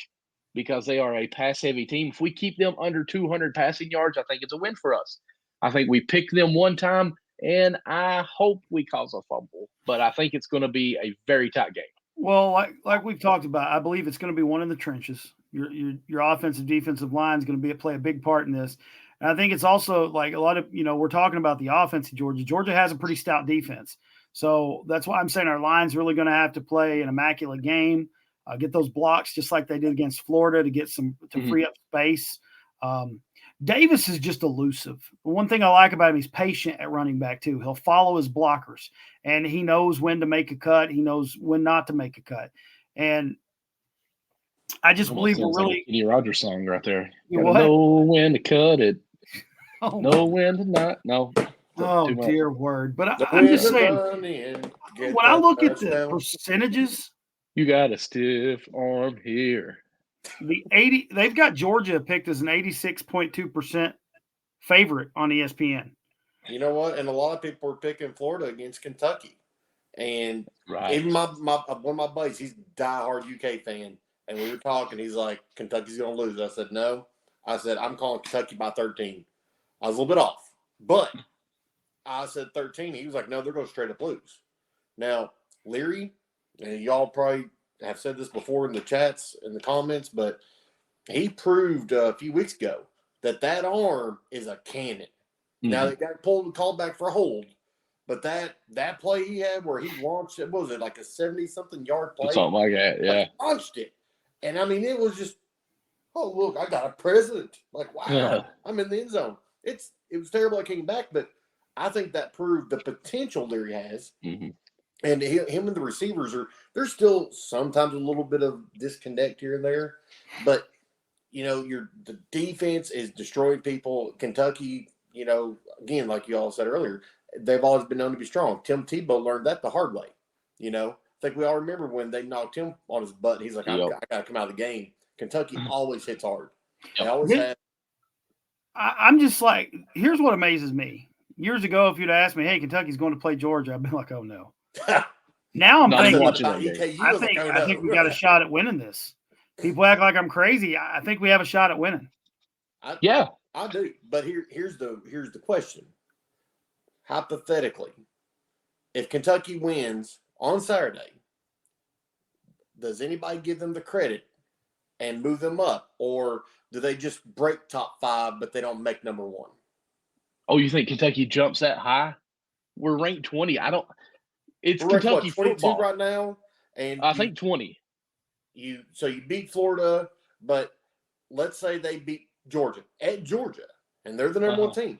because they are a pass-heavy team. If we keep them under 200 passing yards, I think it's a win for us. I think we pick them one time, and I hope we cause a fumble. But I think it's going to be a very tight game. Well, like we've talked about, I believe it's going to be one in the trenches. Your offensive, defensive line is going to play a big part in this. And I think it's also like a lot of, we're talking about the offense of Georgia. Georgia has a pretty stout defense. So that's why I'm saying our line's really going to have to play an immaculate game, get those blocks just like they did against Florida to free up space. Davis is just elusive. One thing I like about him, he's patient at running back too. He'll follow his blockers, and he knows when to make a cut. He knows when not to make a cut. And I just believe we're really Kenny Rogers song right there. What? Know when to cut it. Know when to not. No. Oh, dear word. But I'm just saying, when I look at the percentages, you got a stiff arm here. They've got Georgia picked as an 86.2% favorite on ESPN. You know what? And a lot of people are picking Florida against Kentucky. And even one of my buddies, he's a diehard UK fan. And we were talking, he's like, Kentucky's going to lose. I said, no. I said, I'm calling Kentucky by 13. I was a little bit off. But I said 13. He was like, no, they're going to straight up lose. Now, Leary, and y'all probably have said this before in the chats, in the comments, but he proved a few weeks ago that arm is a cannon. Mm-hmm. Now, they got called back for a hold. But that play he had where he launched, what was it, like a 70-something yard play? Something like that, yeah. He launched it. And, I mean, it was just, oh, look, I got a president. Like, wow, I'm in the end zone. it was terrible. I came back, but I think that proved the potential there he has. Mm-hmm. And him and the receivers there's still sometimes a little bit of disconnect here and there, but the defense is destroying people. Kentucky, again, like you all said earlier, they've always been known to be strong. Tim Tebow learned that the hard way. I think we all remember when they knocked him on his butt. He's like, I got to come out of the game. Kentucky always hits hard. They always have. I'm just like, here's what amazes me. Years ago, if you'd asked me, hey, Kentucky's going to play Georgia, I'd be like, oh, no. Now I'm thinking, I think we got a shot at winning this. People act like I'm crazy. I think we have a shot at winning. I do. But here's the question. Hypothetically, if Kentucky wins on Saturday, does anybody give them the credit and move them up, or do they just break top 5 but they don't make number 1? Oh, you think Kentucky jumps that high? We're ranked 20. It's We're Kentucky ranked, 22 football right now, and I think 20. You beat Florida, but let's say they beat Georgia at Georgia, and they're the number 1 team.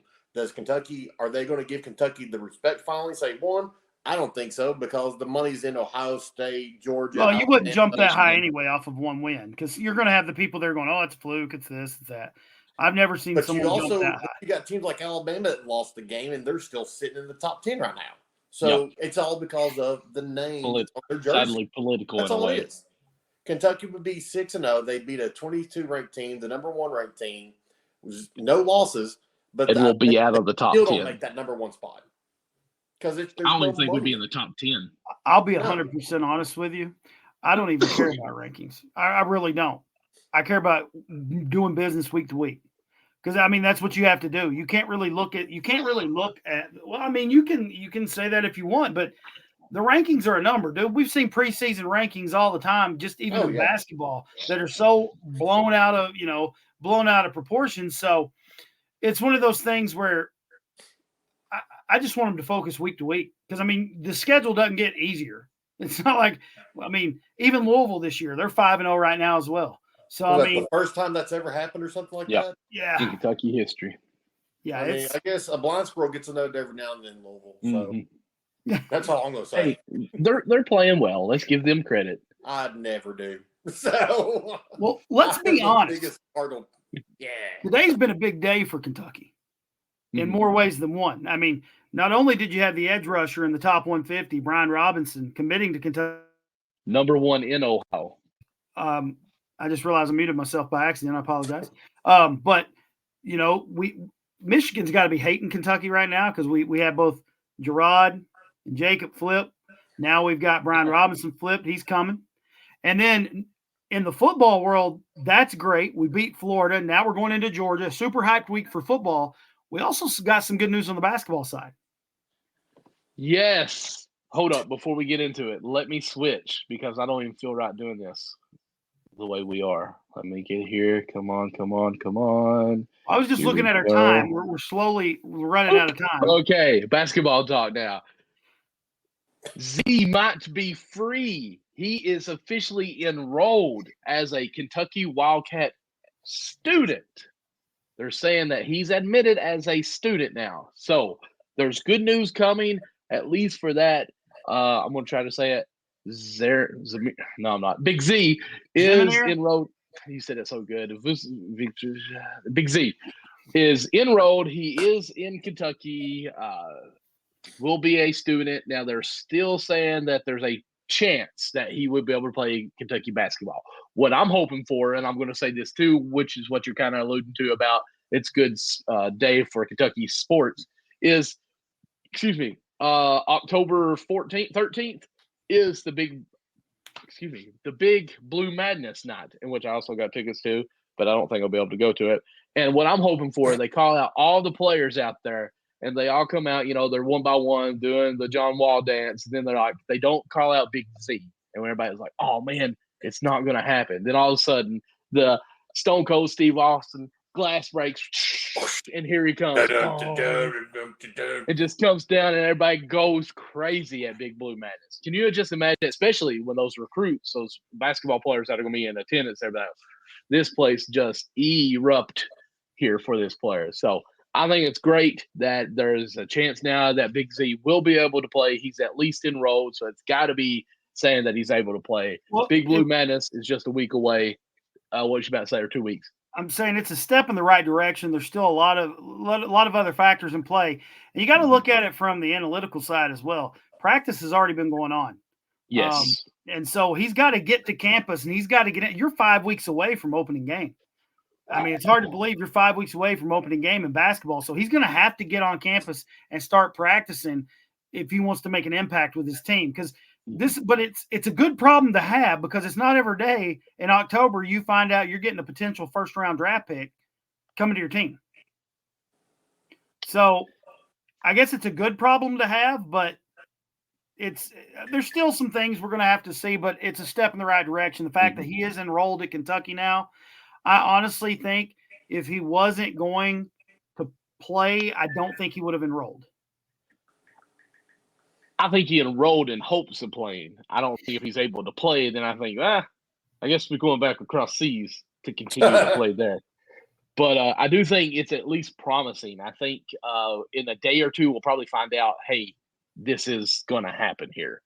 Are they going to give Kentucky the respect finally? Say 1? I don't think so, because the money's in Ohio State, Georgia. Well, you wouldn't jump that high anyway off of 1 win, because you're going to have the people there going, oh, it's fluke, it's this, it's that. I've never seen someone jump that high. You got teams like Alabama that lost the game, and they're still sitting in the top 10 right now. So it's all because of the name on their jersey. Sadly, political. That's all it is. Kentucky would be 6-0. They beat a 22 ranked team, the number 1 ranked team, with no losses. But it will be out of the top 10. Still don't make that number 1 spot. Because I don't even think we'd be in the top 10. I'll be 100% honest with you. I don't even care about rankings. I really don't. I care about doing business week to week. Because that's what you have to do. You can't really look at. Well, you can say that if you want, but the rankings are a number, dude. We've seen preseason rankings all the time, just even in basketball, that are so blown out of proportion. So it's one of those things where I just want them to focus week to week, because the schedule doesn't get easier. It's not like even Louisville this year, they're 5-0 right now as well. So the first time that's ever happened or something like that. Yeah, in Kentucky history. Yeah, I guess a blind squirrel gets a note every now and then in Louisville. So that's all I'm going to say. Hey, they're playing well. Let's give them credit. I never do. So well, let's be honest. Yeah, today's been a big day for Kentucky in more ways than one. Not only did you have the edge rusher in the top 150, Brian Robinson, committing to Kentucky, number 1 in Ohio. I just realized I muted myself by accident. I apologize. But Michigan's got to be hating Kentucky right now, because we have both Jerod and Jacob flip. Now we've got Brian Robinson flipped. He's coming. And then in the football world, that's great. We beat Florida. Now we're going into Georgia. Super hyped week for football. We also got some good news on the basketball side. Yes. Hold up. Before we get into it, let me switch, because I don't even feel right doing this the way we are. Let me get here. Come on. I was just looking at our time. We're running out of time. Okay, basketball talk now. Z might be free. He is officially enrolled as a Kentucky Wildcat student. They're saying that he's admitted as a student now. So there's good news coming, at least for that. I'm going to try to say it. No, I'm not. Big Z is enrolled. You said it so good. Big Z is enrolled. He is in Kentucky. Will be a student. Now they're still saying that there's a chance that he would be able to play Kentucky basketball. What I'm hoping for, and I'm going to say this too, which is what you're kind of alluding to about it's good day for Kentucky sports, is, October 14th, 13th is the big Blue Madness night, in which I also got tickets to, but I don't think I'll be able to go to it. And what I'm hoping for, they call out all the players out there, and they all come out, they're one by one doing the John Wall dance. And then they don't call out Big Z. And everybody's like, oh man, it's not going to happen. Then all of a sudden, the Stone Cold Steve Austin glass breaks, and here he comes. It just comes down, and everybody goes crazy at Big Blue Madness. Can you just imagine, especially when those recruits, those basketball players that are going to be in attendance, everybody, this place just erupt here for this player. So I think it's great that there's a chance now that Big Z will be able to play. He's at least enrolled, so it's got to be saying that he's able to play. Well, Big Blue Madness is just a week away. What you about to say, or 2 weeks? I'm saying it's a step in the right direction. There's still a lot of other factors in play, and you got to look at it from the analytical side as well. Practice has already been going on. Yes. And so he's got to get to campus, and he's got to get in. You're 5 weeks away from opening game. I mean, it's hard to believe you're 5 weeks away from opening game in basketball. So he's going to have to get on campus and start practicing if he wants to make an impact with his team. But it's a good problem to have, because it's not every day in October you find out you're getting a potential first-round draft pick coming to your team. So I guess it's a good problem to have, but there's still some things we're going to have to see, but it's a step in the right direction. The fact that he is enrolled at Kentucky now, I honestly think if he wasn't going to play, I don't think he would have enrolled. I think he enrolled in hopes of playing. I don't think if he's able to play, then I think, I guess we're going back across seas to continue to play there. But I do think it's at least promising. I think in a day or two, we'll probably find out, hey, this is going to happen here.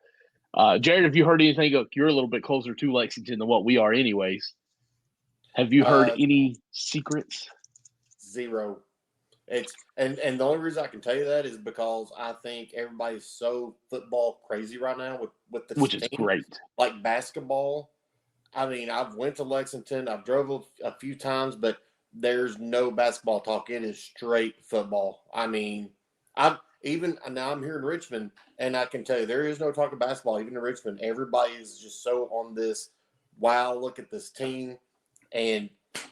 Jerod, have you heard anything? You're a little bit closer to Lexington than what we are anyways. Have you heard any secrets? Zero. And the only reason I can tell you that is because I think everybody's so football crazy right now with the which is great. Like basketball. I mean, I've went to Lexington. I've drove a few times, but there's no basketball talk. It is straight football. I mean, now I'm here in Richmond, and I can tell you there is no talk of basketball. Even in Richmond, everybody is just so on this. Wow, look at this team. And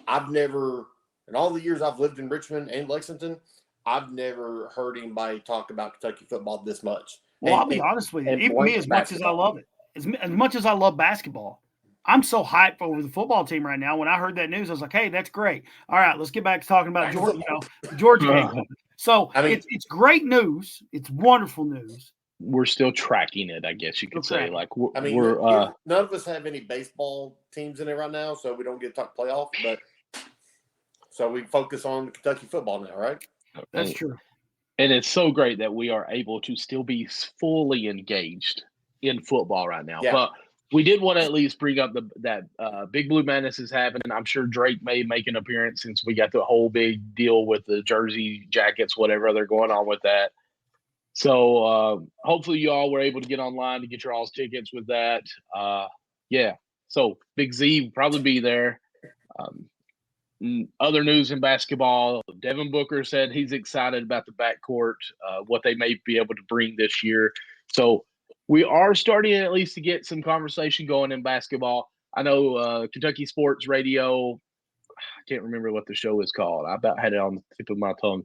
I've never, in all the years I've lived in Richmond and Lexington, I've never heard anybody talk about Kentucky football this much. Well, I'll be honest with you. Even me, as much as I love it, as much as I love basketball, I'm so hyped over the football team right now. When I heard that news, I was like, hey, that's great. All right, let's get back to talking about Georgia game. So it's great news. It's wonderful news. We're still tracking it, I guess you could say. Like none of us have any baseball teams in it right now, so we don't get to talk playoff. But so we focus on Kentucky football now, right? That's true. And it's so great that we are able to still be fully engaged in football right now. Yeah. But we did want to at least bring up that Big Blue Madness is happening. I'm sure Drake may make an appearance since we got the whole big deal with the jersey jackets, whatever they're going on with that. So hopefully you all were able to get online to get your all's tickets with that. Yeah. So Big Z will probably be there. Other news in basketball, Devin Booker said he's excited about the backcourt, what they may be able to bring this year. So we are starting at least to get some conversation going in basketball. I know Kentucky Sports Radio, I can't remember what the show is called. I about had it on the tip of my tongue.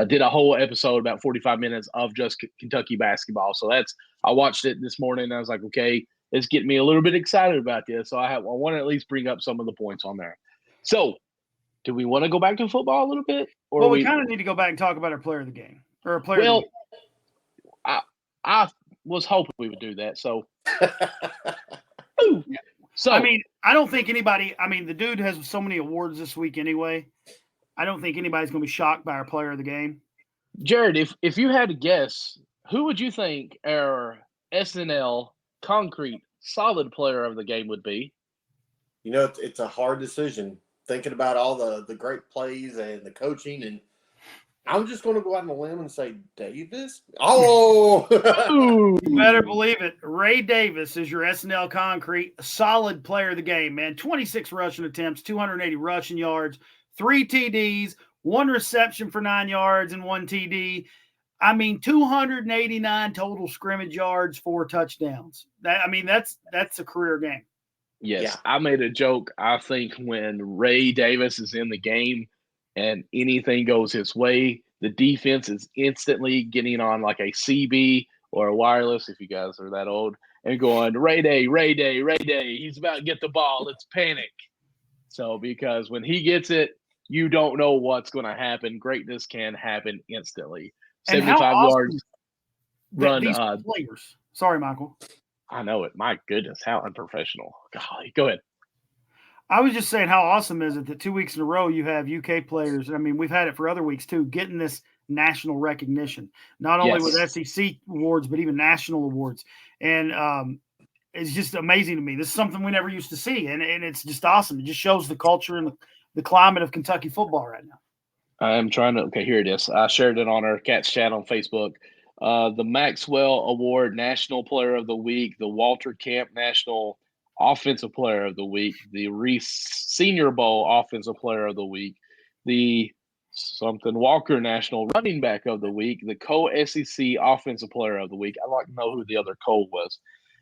Did a whole episode, about 45 minutes of just Kentucky basketball. So I watched it this morning and I was like, okay, it's getting me a little bit excited about this. So I want to at least bring up some of the points on there. So do we want to go back to football a little bit? Or we kind of need to go back and talk about our player of the game or a player of the game. I was hoping we would do that. So, I mean, I don't think anybody – I mean, the dude has so many awards this week anyway. I don't think anybody's going to be shocked by our player of the game. Jerod, if you had to guess, who would you think our SNL concrete solid player of the game would be? You know, it's a hard decision thinking about all the great plays and the coaching, and I'm just going to go out on a limb and say Davis. Oh, you better believe it. Ray Davis is your SNL concrete solid player of the game, man. 26 rushing attempts, 280 rushing yards, 3 TDs, 1 reception for 9 yards and 1 TD. I mean, 289 total scrimmage yards, 4 touchdowns. That's a career game. Yes, yeah. I made a joke. I think when Ray Davis is in the game and anything goes his way, the defense is instantly getting on like a CB or a wireless, if you guys are that old, and going, Ray Day, Ray Day, Ray Day. He's about to get the ball. Let's panic. So because when he gets it, you don't know what's going to happen. Greatness can happen instantly. 75 yards run. These players. Sorry, Michael. I know it. My goodness, how unprofessional. Golly, go ahead. I was just saying, how awesome is it that 2 weeks in a row you have UK players? I mean, we've had it for other weeks too, getting this national recognition, not only with Yes. SEC awards, but even national awards. And it's just amazing to me. This is something we never used to see. And it's just awesome. It just shows the culture and the climate of Kentucky football right now. I'm trying to. Okay, here it is. I shared it on our Cats chat on Facebook. The Maxwell Award National Player of the Week, the Walter Camp National Offensive Player of the Week, the Reese Senior Bowl Offensive Player of the Week, the something Walker National Running Back of the Week, the Co-SEC Offensive Player of the Week. I'd like to know who the other Co was,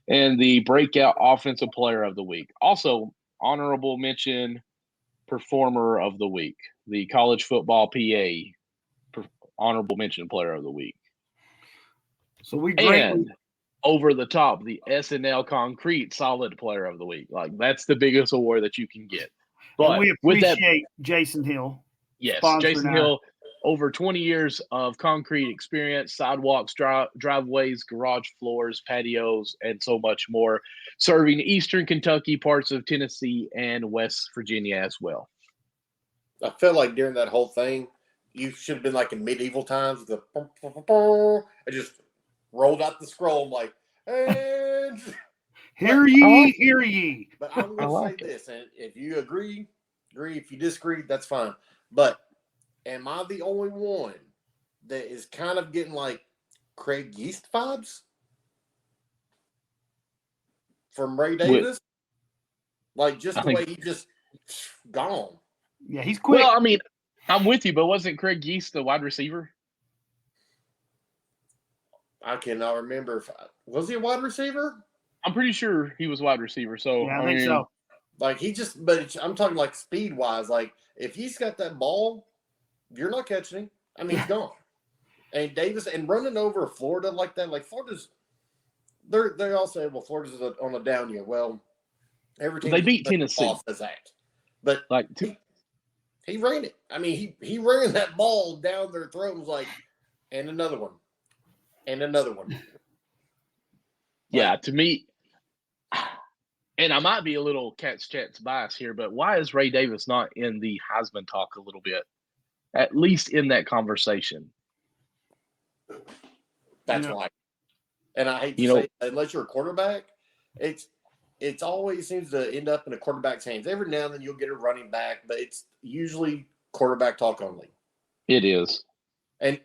and the Breakout Offensive Player of the Week. Also, honorable mention Performer of the Week, the College Football PA Honorable Mention Player of the Week. So we and over the top, the SNL Concrete Solid Player of the Week. Like, that's the biggest award that you can get. But we appreciate Jason Hill. Yes, Jason Hill, over 20 years of concrete experience, sidewalks, driveways, garage floors, patios, and so much more, serving Eastern Kentucky, parts of Tennessee, and West Virginia as well. I felt like during that whole thing, you should have been like in medieval times. I just rolled out the scroll. I'm like, and hear ye, hear ye. But I'm going to say this, and if you agree. If you disagree, that's fine. But am I the only one that is kind of getting like Craig Yeast vibes from Ray Davis? Like just the way he just gone. Yeah, he's quick. Well, I mean, I'm with you, but wasn't Craig Yeast the wide receiver? I cannot remember. Was he a wide receiver? I'm pretty sure he was wide receiver. So yeah, I think so. Like but I'm talking like speed wise. Like if he's got that ball, you're not catching him. I mean, he's gone. And Davis and running over Florida like that, like Florida's, they all say, well, Florida's on a down year. Well, every team they beat Tennessee. Says that, but like he ran it. I mean, he ran that ball down their throat and was like, and another one, and another one. Yeah, to me. And I might be a little Cats bias here, but why is Ray Davis not in the Heisman talk a little bit? At least in that conversation. That's why. And I hate to say, unless you're a quarterback, it's always seems to end up in a quarterback's hands. Every now and then you'll get a running back, but it's usually quarterback talk only. It is. And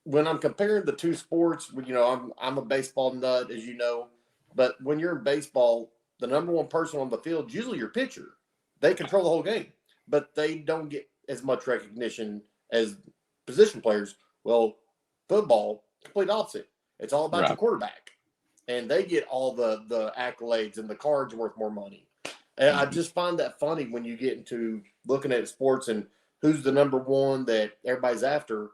when I'm comparing the two sports, I'm a baseball nut, as you know, but when you're in baseball, the number one person on the field is usually your pitcher. They control the whole game, but they don't get as much recognition as position players. Well, football, complete opposite. It's all about your quarterback, and they get all the accolades, and the cards are worth more money. And I just find that funny when you get into looking at sports and who's the number one that everybody's after.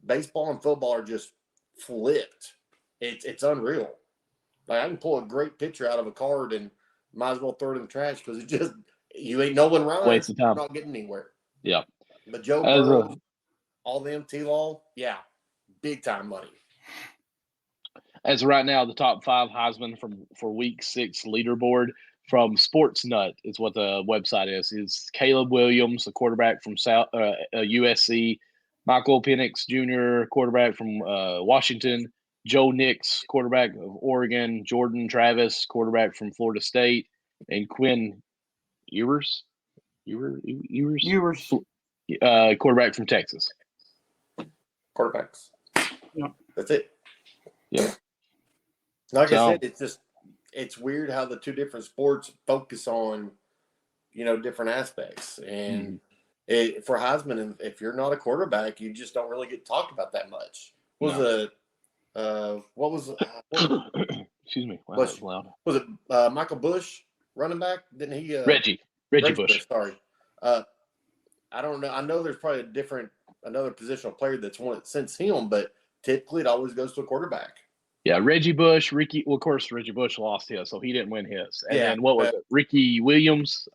Baseball and football are just flipped. It's unreal. Like I can pull a great picture out of a card and might as well throw it in the trash because it just you ain't no one right. Waste of time. You're not getting anywhere. Yeah. But Joe Burrow, all them T-Law, yeah, big time money. As of right now, the top 5 Heisman for Week 6 leaderboard from Sportsnut is what the website is Caleb Williams, the quarterback from USC, Michael Penix Jr., quarterback from Washington, Joe Nix, quarterback of Oregon, Jordan Travis, quarterback from Florida State, and Quinn Ewers, quarterback from Texas. Quarterbacks. Yeah. That's it. Yeah. Like I said, it's weird how the two different sports focus on, different aspects. And for Heisman, if you're not a quarterback, you just don't really get talked about that much. Excuse me. Wow, that was loud. Was it Michael Bush, running back? Didn't he? Reggie Bush. Sorry. I don't know. I know there's probably another positional player that's won it since him, but typically it always goes to a quarterback. Yeah, Reggie Bush, of course, Reggie Bush lost his, so he didn't win his. And then what was it? Ricky Williams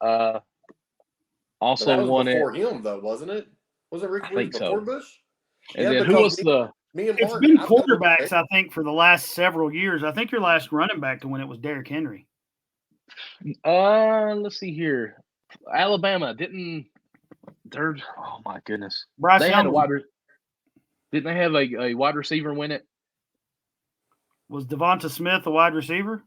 also won it. Before him, though, wasn't it? Was it Ricky Williams before Bush? And then who was It's been quarterbacks, I think, for the last several years. I think your last running back to win it was Derrick Henry. Let's see here. Alabama didn't. They're oh my goodness. Bryce They had a Young wide. Didn't they have a wide receiver win it? was Devonta Smith a wide receiver?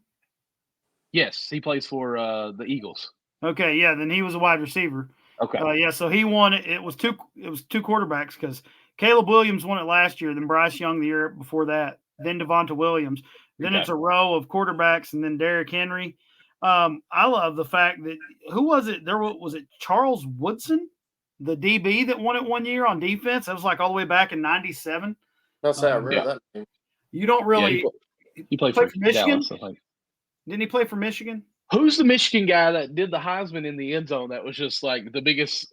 Yes, he plays for the Eagles. Okay, yeah, then he was a wide receiver. Okay. Yeah, so he won it. It was two quarterbacks because Caleb Williams won it last year, then Bryce Young the year before that, then Devonta Williams. Then it's a row of quarterbacks, and then Derrick Henry. I love the fact that who was it? Was it Charles Woodson, the DB that won it one year on defense? That was like all the way back in '97. That's how I remember that name. You don't really. Yeah, he played for for Michigan. Dallas, I think. Didn't he play for Michigan? Who's the Michigan guy that did the Heisman in the end zone? That was just like the biggest,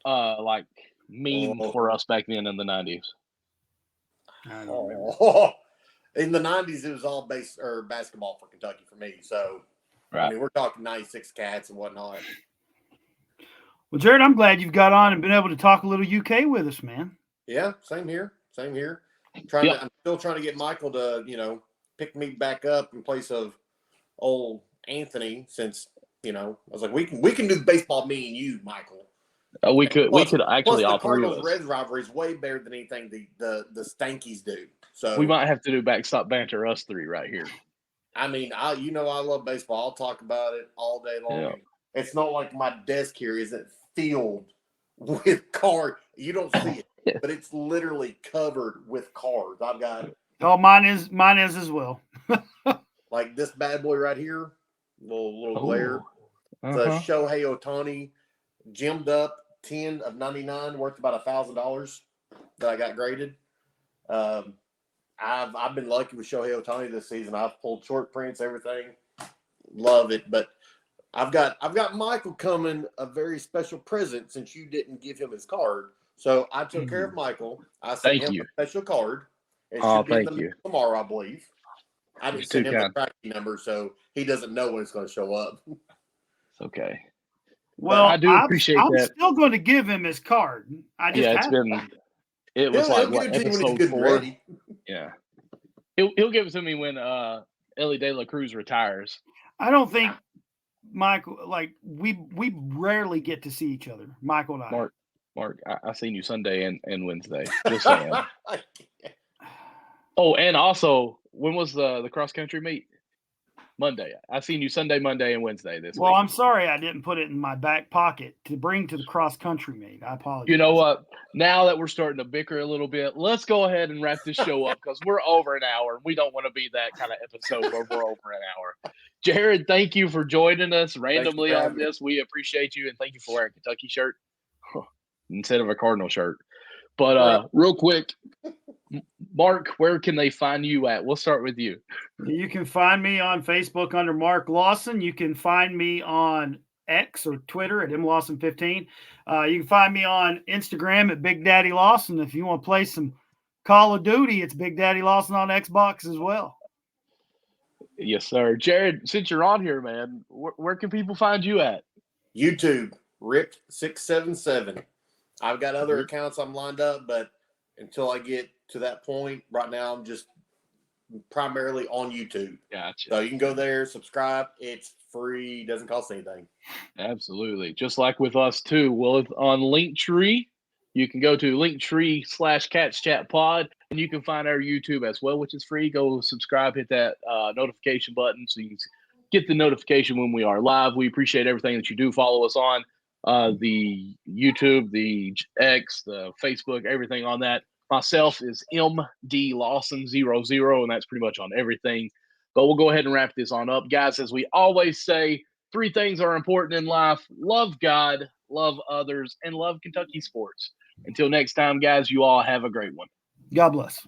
like meme for us back then in the '90s. I don't remember. In the '90s, it was all basketball for Kentucky for me. So, right. I mean, we're talking '96 Cats and whatnot. Well, Jerod, I'm glad you've got on and been able to talk a little UK with us, man. Yeah, same here. I'm still trying to get Michael to, pick me back up in place of old Anthony, since I was like, we can do baseball, me and you, Michael. We could actually all three of us. The Cardinals-Reds rivalry is way better than anything the Stankies do. So we might have to do backstop banter, us three right here. I mean, I love baseball. I'll talk about it all day long. Yeah. It's not like my desk here isn't filled with cards. You don't see it, but it's literally covered with cards. I've got. Oh, mine is as well. Like this bad boy right here, little glare. The Shohei Ohtani gemmed up 10 of 99, worth about $1,000 that I got graded. I've been lucky with Shohei Ohtani this season. I've pulled short prints, everything. Love it, but I've got Michael coming a very special present since you didn't give him his card. So I took care of Michael. I sent him a special card. It should be in the mail tomorrow, I believe. I didn't send him the tracking number, so he doesn't know when it's going to show up. It's okay. Well, I do appreciate that. I'm still going to give him his card. It was like what, episode 4? Ready. Yeah. He'll give it to me when Ellie De La Cruz retires. I don't think Michael, like we rarely get to see each other, Michael and I. Mark, I seen you Sunday and Wednesday. Just saying. Oh, and also, when was the cross country meet? Monday. I seen you Sunday, Monday, and Wednesday this week. Well, I'm sorry I didn't put it in my back pocket to bring to the cross country meet. I apologize. You know what? Now that we're starting to bicker a little bit, let's go ahead and wrap this show up because we're over an hour. We don't want to be that kind of episode where we're over an hour. Jerod, thank you for joining us randomly on this. We appreciate you, and thank you for wearing a Kentucky shirt instead of a Cardinal shirt. But real quick, Mark, where can they find you at? We'll start with you. You can find me on Facebook under Mark Lawson. You can find me on X or Twitter at mlawson15. You can find me on Instagram at Big Daddy Lawson. If you want to play some Call of Duty, it's Big Daddy Lawson on Xbox as well. Yes, sir. Jerod, since you're on here, man, where can people find you at? YouTube, Ripped677. I've got other accounts I'm lined up, but until I get to that point, right now I'm just primarily on YouTube. Gotcha. So you can go there, subscribe. It's free. Doesn't cost anything. Absolutely. Just like with us too. Well, on Linktree, you can go to Linktree/CatsChatPod, and you can find our YouTube as well, which is free. Go subscribe, hit that notification button so you can get the notification when we are live. We appreciate everything that you do. Follow us on the YouTube, the X, the Facebook, everything on that. Myself is MD Lawson 00, and that's pretty much on everything. But we'll go ahead and wrap this on up. Guys, as we always say, 3 things are important in life: love God, love others, and love Kentucky sports. Until next time, guys, you all have a great one. God bless.